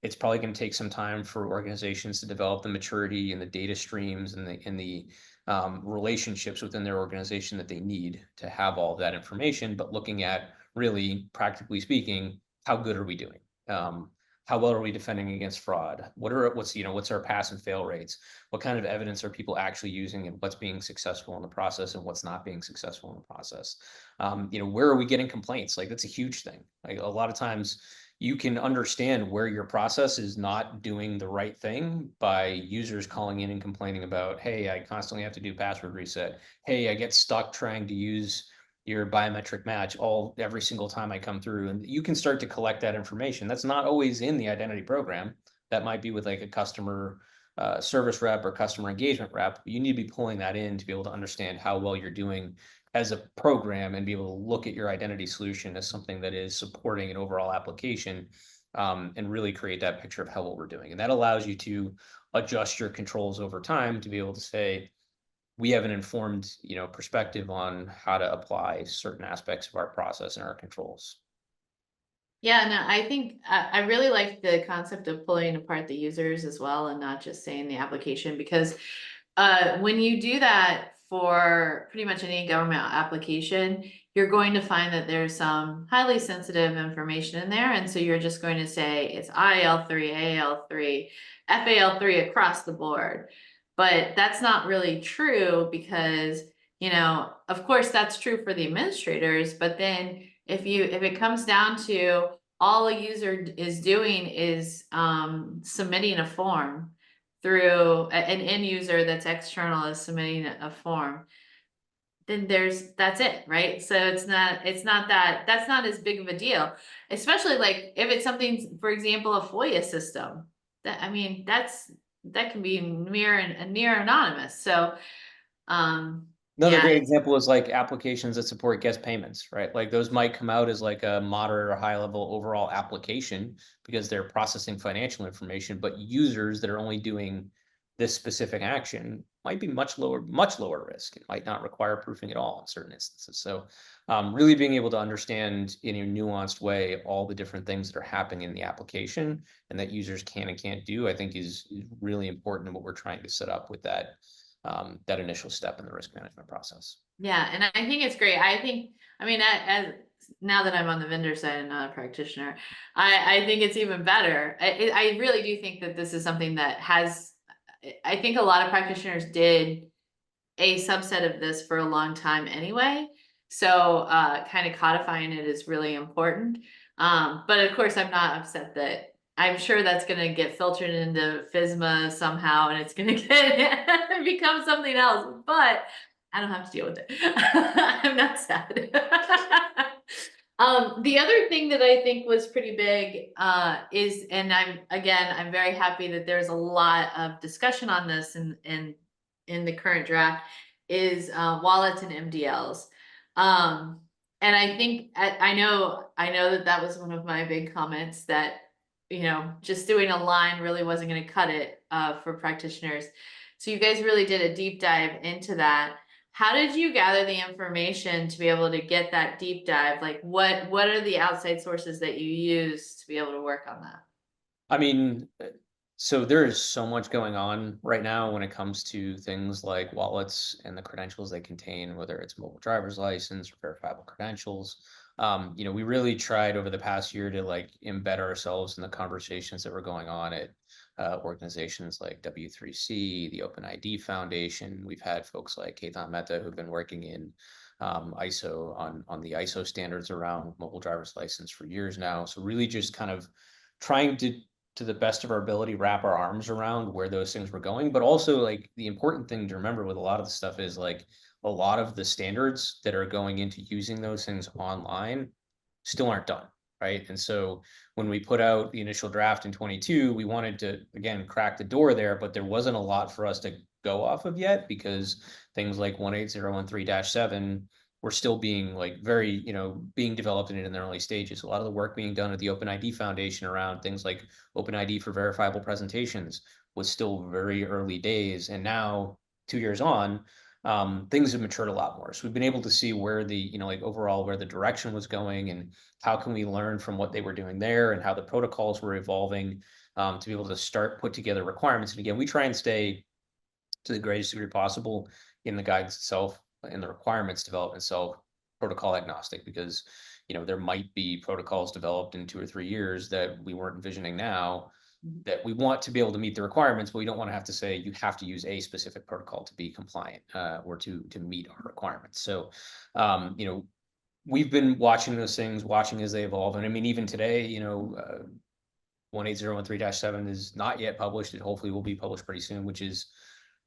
[SPEAKER 2] it's probably going to take some time for organizations to develop the maturity and the data streams and the relationships within their organization that they need to have all of that information. But looking at really, practically speaking, how good are we doing? How well are we defending against fraud? What's our pass and fail rates? What kind of evidence are people actually using, and what's being successful in the process and what's not being successful in the process? Where are we getting complaints? Like, that's a huge thing. Like, a lot of times you can understand where your process is not doing the right thing by users calling in and complaining about, hey, I constantly have to do password reset. Hey, I get stuck trying to use your biometric match every single time I come through. And you can start to collect that information. That's not always in the identity program. That might be with like a customer service rep or customer engagement rep. You need to be pulling that in to be able to understand how well you're doing as a program and be able to look at your identity solution as something that is supporting an overall application, and really create that picture of how well we're doing. And that allows you to adjust your controls over time to be able to say, we have an informed, perspective on how to apply certain aspects of our process and our controls.
[SPEAKER 1] Yeah, no, I think I really like the concept of pulling apart the users as well and not just saying the application, because when you do that for pretty much any government application, you're going to find that there's some highly sensitive information in there. And so you're just going to say it's IL3, AL3, FAL3 across the board. But that's not really true because, of course, that's true for the administrators. But then if it comes down to all a user is doing is submitting a form through an end user that's external is submitting a form, then that's it, right? So that's not as big of a deal, especially like if it's something, for example, a FOIA system. That can be near anonymous. So
[SPEAKER 2] Another
[SPEAKER 1] yeah.
[SPEAKER 2] great example is like applications that support guest payments, right? Like those might come out as like a moderate or high level overall application because they're processing financial information, but users that are only doing this specific action might be much lower risk. It might not require proofing at all in certain instances. So really being able to understand in a nuanced way all the different things that are happening in the application and that users can and can't do, I think is really important in what we're trying to set up with that initial step in the risk management process.
[SPEAKER 1] Yeah, and I think it's great. I mean, as now that I'm on the vendor side and not a practitioner, I think it's even better. I really do think that this is something that has, I think a lot of practitioners did a subset of this for a long time anyway. So kind of codifying it is really important. But of course, I'm not upset that I'm sure that's going to get filtered into FSMA somehow and it's going to get become something else. But I don't have to deal with it. I'm not sad. The other thing that I think was pretty big is, and I'm very happy that there's a lot of discussion on this in the current draft, is wallets and MDLs. And I think I know that was one of my big comments that just doing a line really wasn't going to cut it for practitioners. So you guys really did a deep dive into that. How did you gather the information to be able to get that deep dive? Like what are the outside sources that you use to be able to work on that?
[SPEAKER 2] I mean, so there is so much going on right now when it comes to things like wallets and the credentials they contain, whether it's mobile driver's license or verifiable credentials. We really tried over the past year to like embed ourselves in the conversations that were going on at organizations like W3C, the Open ID Foundation. We've had folks like Ketan Mehta who've been working in ISO on the ISO standards around mobile driver's license for years now. So really just kind of trying to the best of our ability, wrap our arms around where those things were going. But also like the important thing to remember with a lot of the stuff is like a lot of the standards that are going into using those things online still aren't done. right? And so when we put out the initial draft in 22, we wanted to, again, crack the door there, but there wasn't a lot for us to go off of yet because things like 18013-7 were still being like very, being developed in their early stages. A lot of the work being done at the OpenID Foundation around things like OpenID for verifiable presentations was still very early days. And now, 2 years on, things have matured a lot more. So we've been able to see where the, like overall where the direction was going and how can we learn from what they were doing there and how the protocols were evolving, to be able to start put together requirements. And again, we try and stay to the greatest degree possible in the guidance itself, in the requirements development itself, protocol agnostic, because there might be protocols developed in 2 or 3 years that we weren't envisioning now, that we want to be able to meet the requirements, but we don't want to have to say you have to use a specific protocol to be compliant, or to meet our requirements. So, we've been watching those things, watching as they evolve. And I mean, even today, 18013-7 is not yet published. It hopefully will be published pretty soon, which is,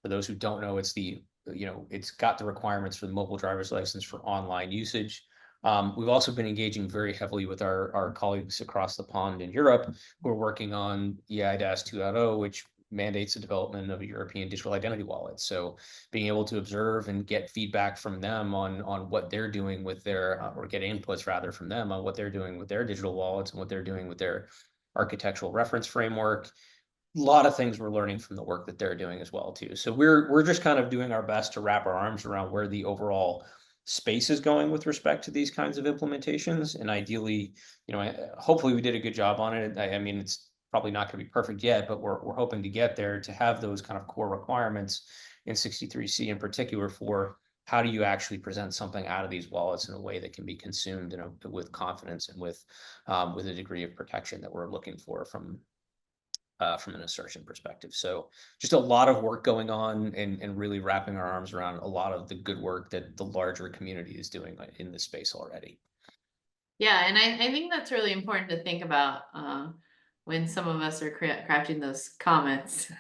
[SPEAKER 2] for those who don't know, it's got the requirements for the mobile driver's license for online usage. We've also been engaging very heavily with our colleagues across the pond in Europe who are working on EIDAS 2.0, which mandates the development of a European digital identity wallet. So being able to observe and get feedback from them on what they're doing with their, or get inputs rather from them on what they're doing with their digital wallets and what they're doing with their architectural reference framework. A lot of things we're learning from the work that they're doing as well too. So we're just kind of doing our best to wrap our arms around where the overall space is going with respect to these kinds of implementations. And ideally, hopefully we did a good job on it. I mean, it's probably not going to be perfect yet, but we're hoping to get there to have those kind of core requirements in 63C in particular for how do you actually present something out of these wallets in a way that can be consumed with confidence and with a degree of protection that we're looking for from an assertion perspective. So just a lot of work going on and really wrapping our arms around a lot of the good work that the larger community is doing in this space already.
[SPEAKER 1] Yeah, and I think that's really important to think about when some of us are crafting those comments.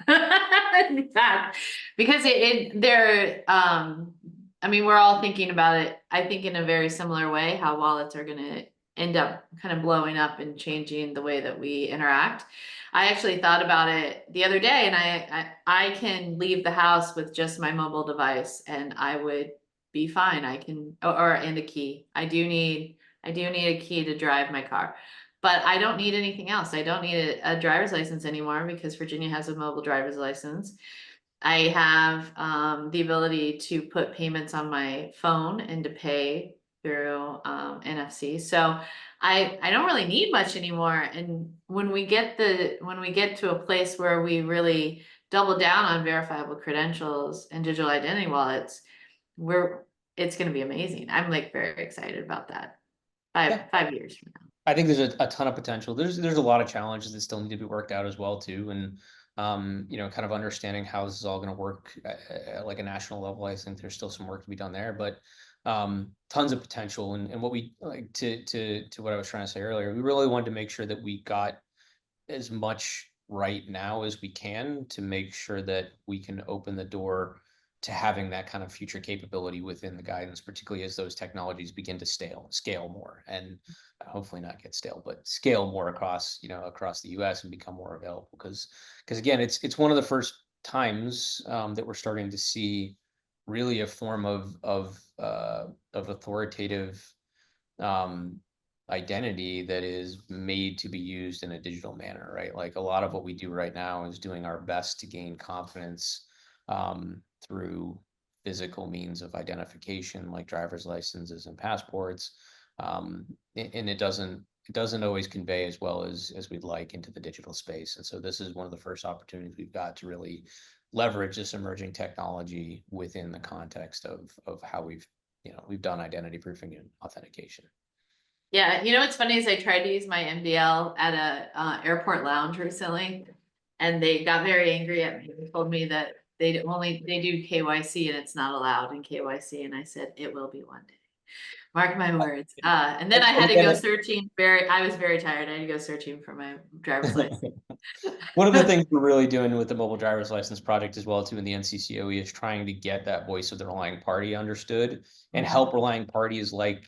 [SPEAKER 1] In fact, because they're I mean, we're all thinking about it, I think, in a very similar way, how wallets are going to end up kind of blowing up and changing the way that we interact. I actually thought about it the other day, and I can leave the house with just my mobile device and I would be fine. I can, and a key. I do need a key to drive my car, but I don't need anything else. I don't need a driver's license anymore because Virginia has a mobile driver's license. I have the ability to put payments on my phone and to pay through NFC. So I don't really need much anymore. And when we get to a place where we really double down on verifiable credentials and digital identity wallets, it's going to be amazing. I'm like very excited about that.
[SPEAKER 2] Yeah.
[SPEAKER 1] 5 years from now.
[SPEAKER 2] I think there's a ton of potential. There's a lot of challenges that still need to be worked out as well too. And kind of understanding how this is all going to work at like a national level. I think there's still some work to be done there, but tons of potential. And what we like to what I was trying to say earlier, we really wanted to make sure that we got as much right now as we can to make sure that we can open the door to having that kind of future capability within the guidance, particularly as those technologies begin to scale more, and hopefully not get stale, but scale more across the US and become more available. Because again, it's one of the first times that we're starting to see really a form of authoritative identity that is made to be used in a digital manner, right? Like a lot of what we do right now is doing our best to gain confidence through physical means of identification, like driver's licenses and passports. And it doesn't always convey as well as we'd like into the digital space. And so this is one of the first opportunities we've got to really leverage this emerging technology within the context of how we've done identity proofing and authentication.
[SPEAKER 1] Yeah, what's funny is I tried to use my MDL at a airport lounge recently, and they got very angry at me. They told me that they do KYC and it's not allowed in KYC, and I said it will be one day. Mark my words. And then I had to go searching. I was very tired. I had to go searching for my driver's license.
[SPEAKER 2] One of the things we're really doing with the mobile driver's license project as well too in the NCCOE is trying to get that voice of the relying party understood and help relying parties like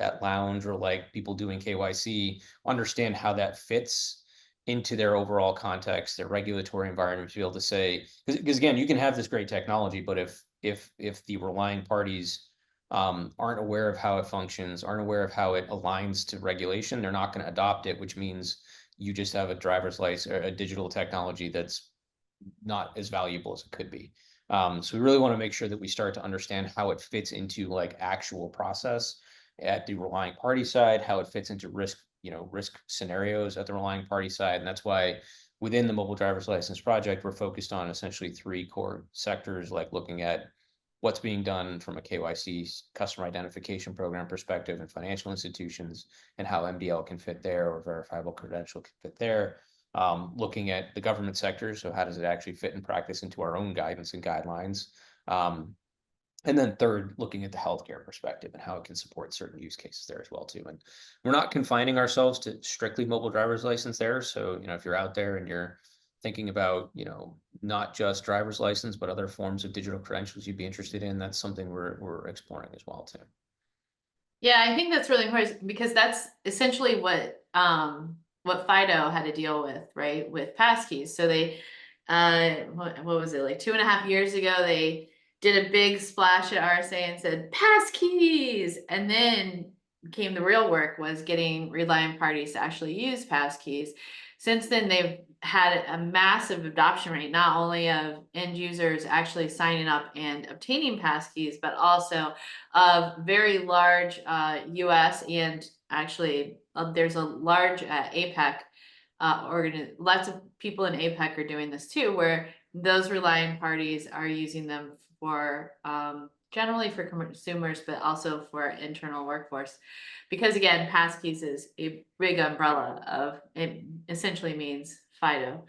[SPEAKER 2] at Lounge or like people doing KYC understand how that fits into their overall context, their regulatory environment, to be able to say, because again, you can have this great technology, but if the relying parties aren't aware of how it functions, aren't aware of how it aligns to regulation, they're not going to adopt it, which means you just have a driver's license or a digital technology that's not as valuable as it could be. So we really want to make sure that we start to understand how it fits into like actual process at the relying party side, how it fits into risk, risk scenarios at the relying party side. And that's why within the mobile driver's license project, we're focused on essentially three core sectors, like looking at what's being done from a KYC customer identification program perspective in financial institutions and how MDL can fit there or verifiable credential can fit there. Looking at the government sector, so how does it actually fit in practice into our own guidance and guidelines? And then third, looking at the healthcare perspective and how it can support certain use cases there as well too. And we're not confining ourselves to strictly mobile driver's license there. So, if you're out there and you're thinking about, not just driver's license, but other forms of digital credentials you'd be interested in, that's something we're exploring as well too.
[SPEAKER 1] Yeah, I think that's really important because that's essentially what Fido had to deal with, right? With passkeys. So they what was it, like 2.5 years ago, they did a big splash at RSA and said passkeys. And then came the real work, was getting reliant parties to actually use passkeys. Since then, they've had a massive adoption rate, not only of end users actually signing up and obtaining passkeys, but also of very large US and actually there's a large APEC lots of people in APEC are doing this too, where those relying parties are using them for generally for consumers, but also for internal workforce. Because again, passkeys is a big umbrella of, it essentially means FIDO.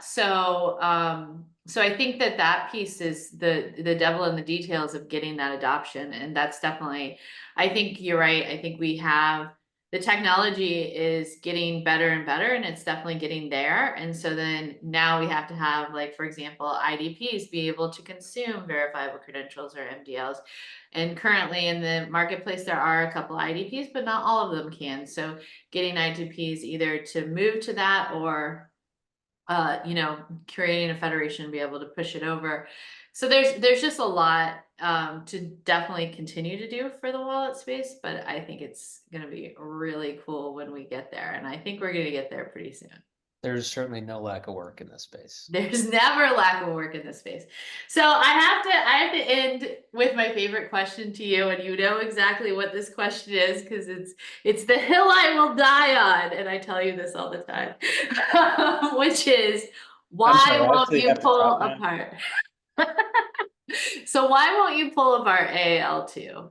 [SPEAKER 1] So I think that piece is the devil in the details of getting that adoption. And that's definitely, I think you're right. I think we have, the technology is getting better and better, and it's definitely getting there. And so then now we have to have, like, for example, IDPs be able to consume verifiable credentials or MDLs. And currently in the marketplace, there are a couple IDPs, but not all of them can. So getting IDPs either to move to that or creating a federation and be able to push it over. So there's just a lot to definitely continue to do for the wallet space, but I think it's going to be really cool when we get there. And I think we're going to get there pretty soon.
[SPEAKER 2] There's certainly no lack of work in this space.
[SPEAKER 1] There's never a lack of work in this space. So I have to end with my favorite question to you, and you know exactly what this question is because it's the hill I will die on, and I tell you this all the time, which is why won't you pull apart? So why won't you pull apart AAL2?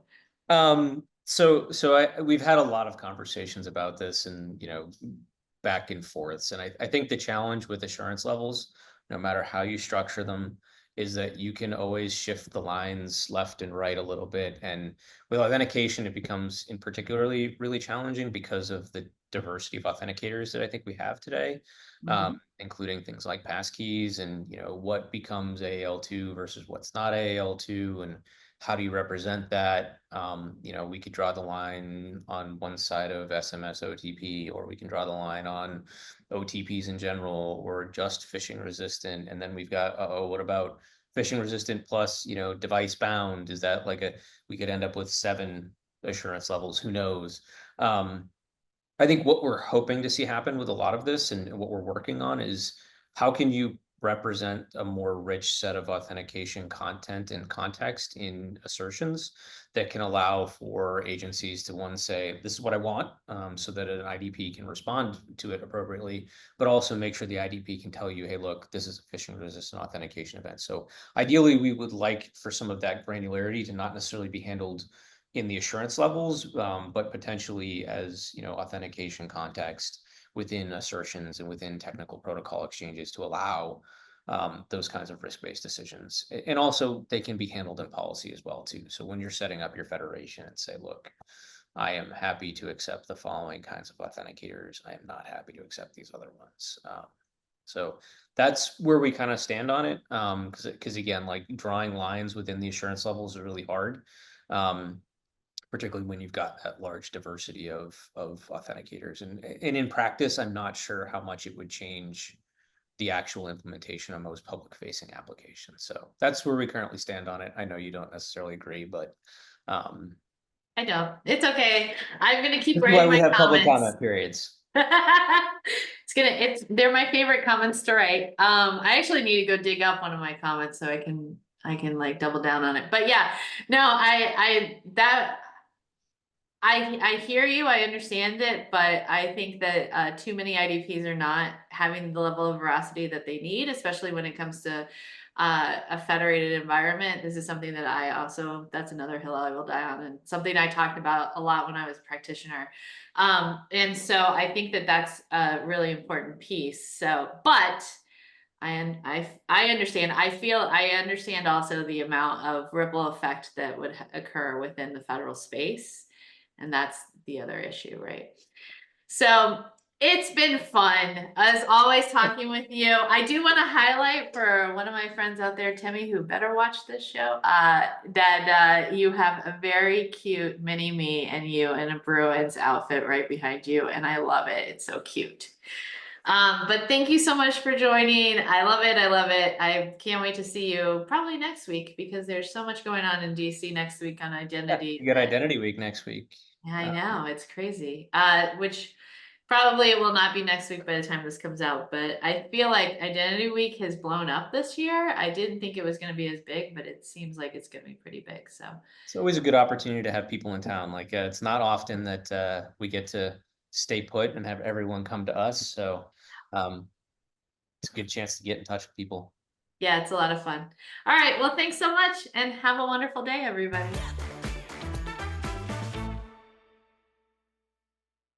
[SPEAKER 2] We've had a lot of conversations about this and, back and forths. And I think the challenge with assurance levels, no matter how you structure them, is that you can always shift the lines left and right a little bit. And with authentication, it becomes in particularly really challenging because of the diversity of authenticators that I think we have today, including things like passkeys and, what becomes AAL2 versus what's not AAL2 and how do you represent that? We could draw the line on one side of SMS OTP, or we can draw the line on OTPs in general, or just phishing resistant. And then we've got, what about phishing resistant plus, device bound? Is that we could end up with 7 assurance levels? Who knows? I think what we're hoping to see happen with a lot of this and what we're working on is how can you represent a more rich set of authentication content and context in assertions that can allow for agencies to, one, say, this is what I want, so that an IDP can respond to it appropriately, but also make sure the IDP can tell you, hey, look, this is a phishing resistant authentication event. So ideally, we would like for some of that granularity to not necessarily be handled in the assurance levels, but potentially as, authentication context within assertions and within technical protocol exchanges to allow those kinds of risk-based decisions. And also they can be handled in policy as well too. So when you're setting up your federation and say, look, I am happy to accept the following kinds of authenticators, I am not happy to accept these other ones. So that's where we kind of stand on it. Because again, like drawing lines within the assurance levels is really hard. particularly when you've got that large diversity of authenticators. And in practice, I'm not sure how much it would change the actual implementation of most public facing applications. So that's where we currently stand on it. I know you don't necessarily agree, but um,
[SPEAKER 1] I don't. It's okay. I'm gonna keep
[SPEAKER 2] this is why
[SPEAKER 1] writing
[SPEAKER 2] we
[SPEAKER 1] my
[SPEAKER 2] have public
[SPEAKER 1] comments.
[SPEAKER 2] comment periods.
[SPEAKER 1] They're my favorite comments to write. I actually need to go dig up one of my comments so I can like double down on it. But yeah, no, I hear you, I understand it, but I think that too many IDPs are not having the level of veracity that they need, especially when it comes to a federated environment. This is something that that's another hill I will die on, and something I talked about a lot when I was a practitioner. And so I think that that's a really important piece. So, but I understand. I understand also the amount of ripple effect that would occur within the federal space. And that's the other issue, right? So it's been fun, as always, talking with you. I do want to highlight for one of my friends out there, Timmy, who better watch this show, that you have a very cute mini me and you in a Bruins outfit right behind you. And I love it. It's so cute. But thank you so much for joining. I love it. I love it. I can't wait to see you probably next week because there's so much going on in DC next week on
[SPEAKER 2] Yeah,
[SPEAKER 1] identity.
[SPEAKER 2] you got Identity Week next week.
[SPEAKER 1] Yeah, I know, it's crazy. Which probably it will not be next week by the time this comes out, but I feel like Identity Week has blown up this year. I didn't think it was going to be as big, but it seems like it's going to be pretty big. So
[SPEAKER 2] It's always a good opportunity to have people in town. Like it's not often that we get to stay put and have everyone come to us. So um, it's a good chance to get in touch with people.
[SPEAKER 1] yeah, it's a lot of fun. All right, well, thanks so much and have a wonderful day, everybody.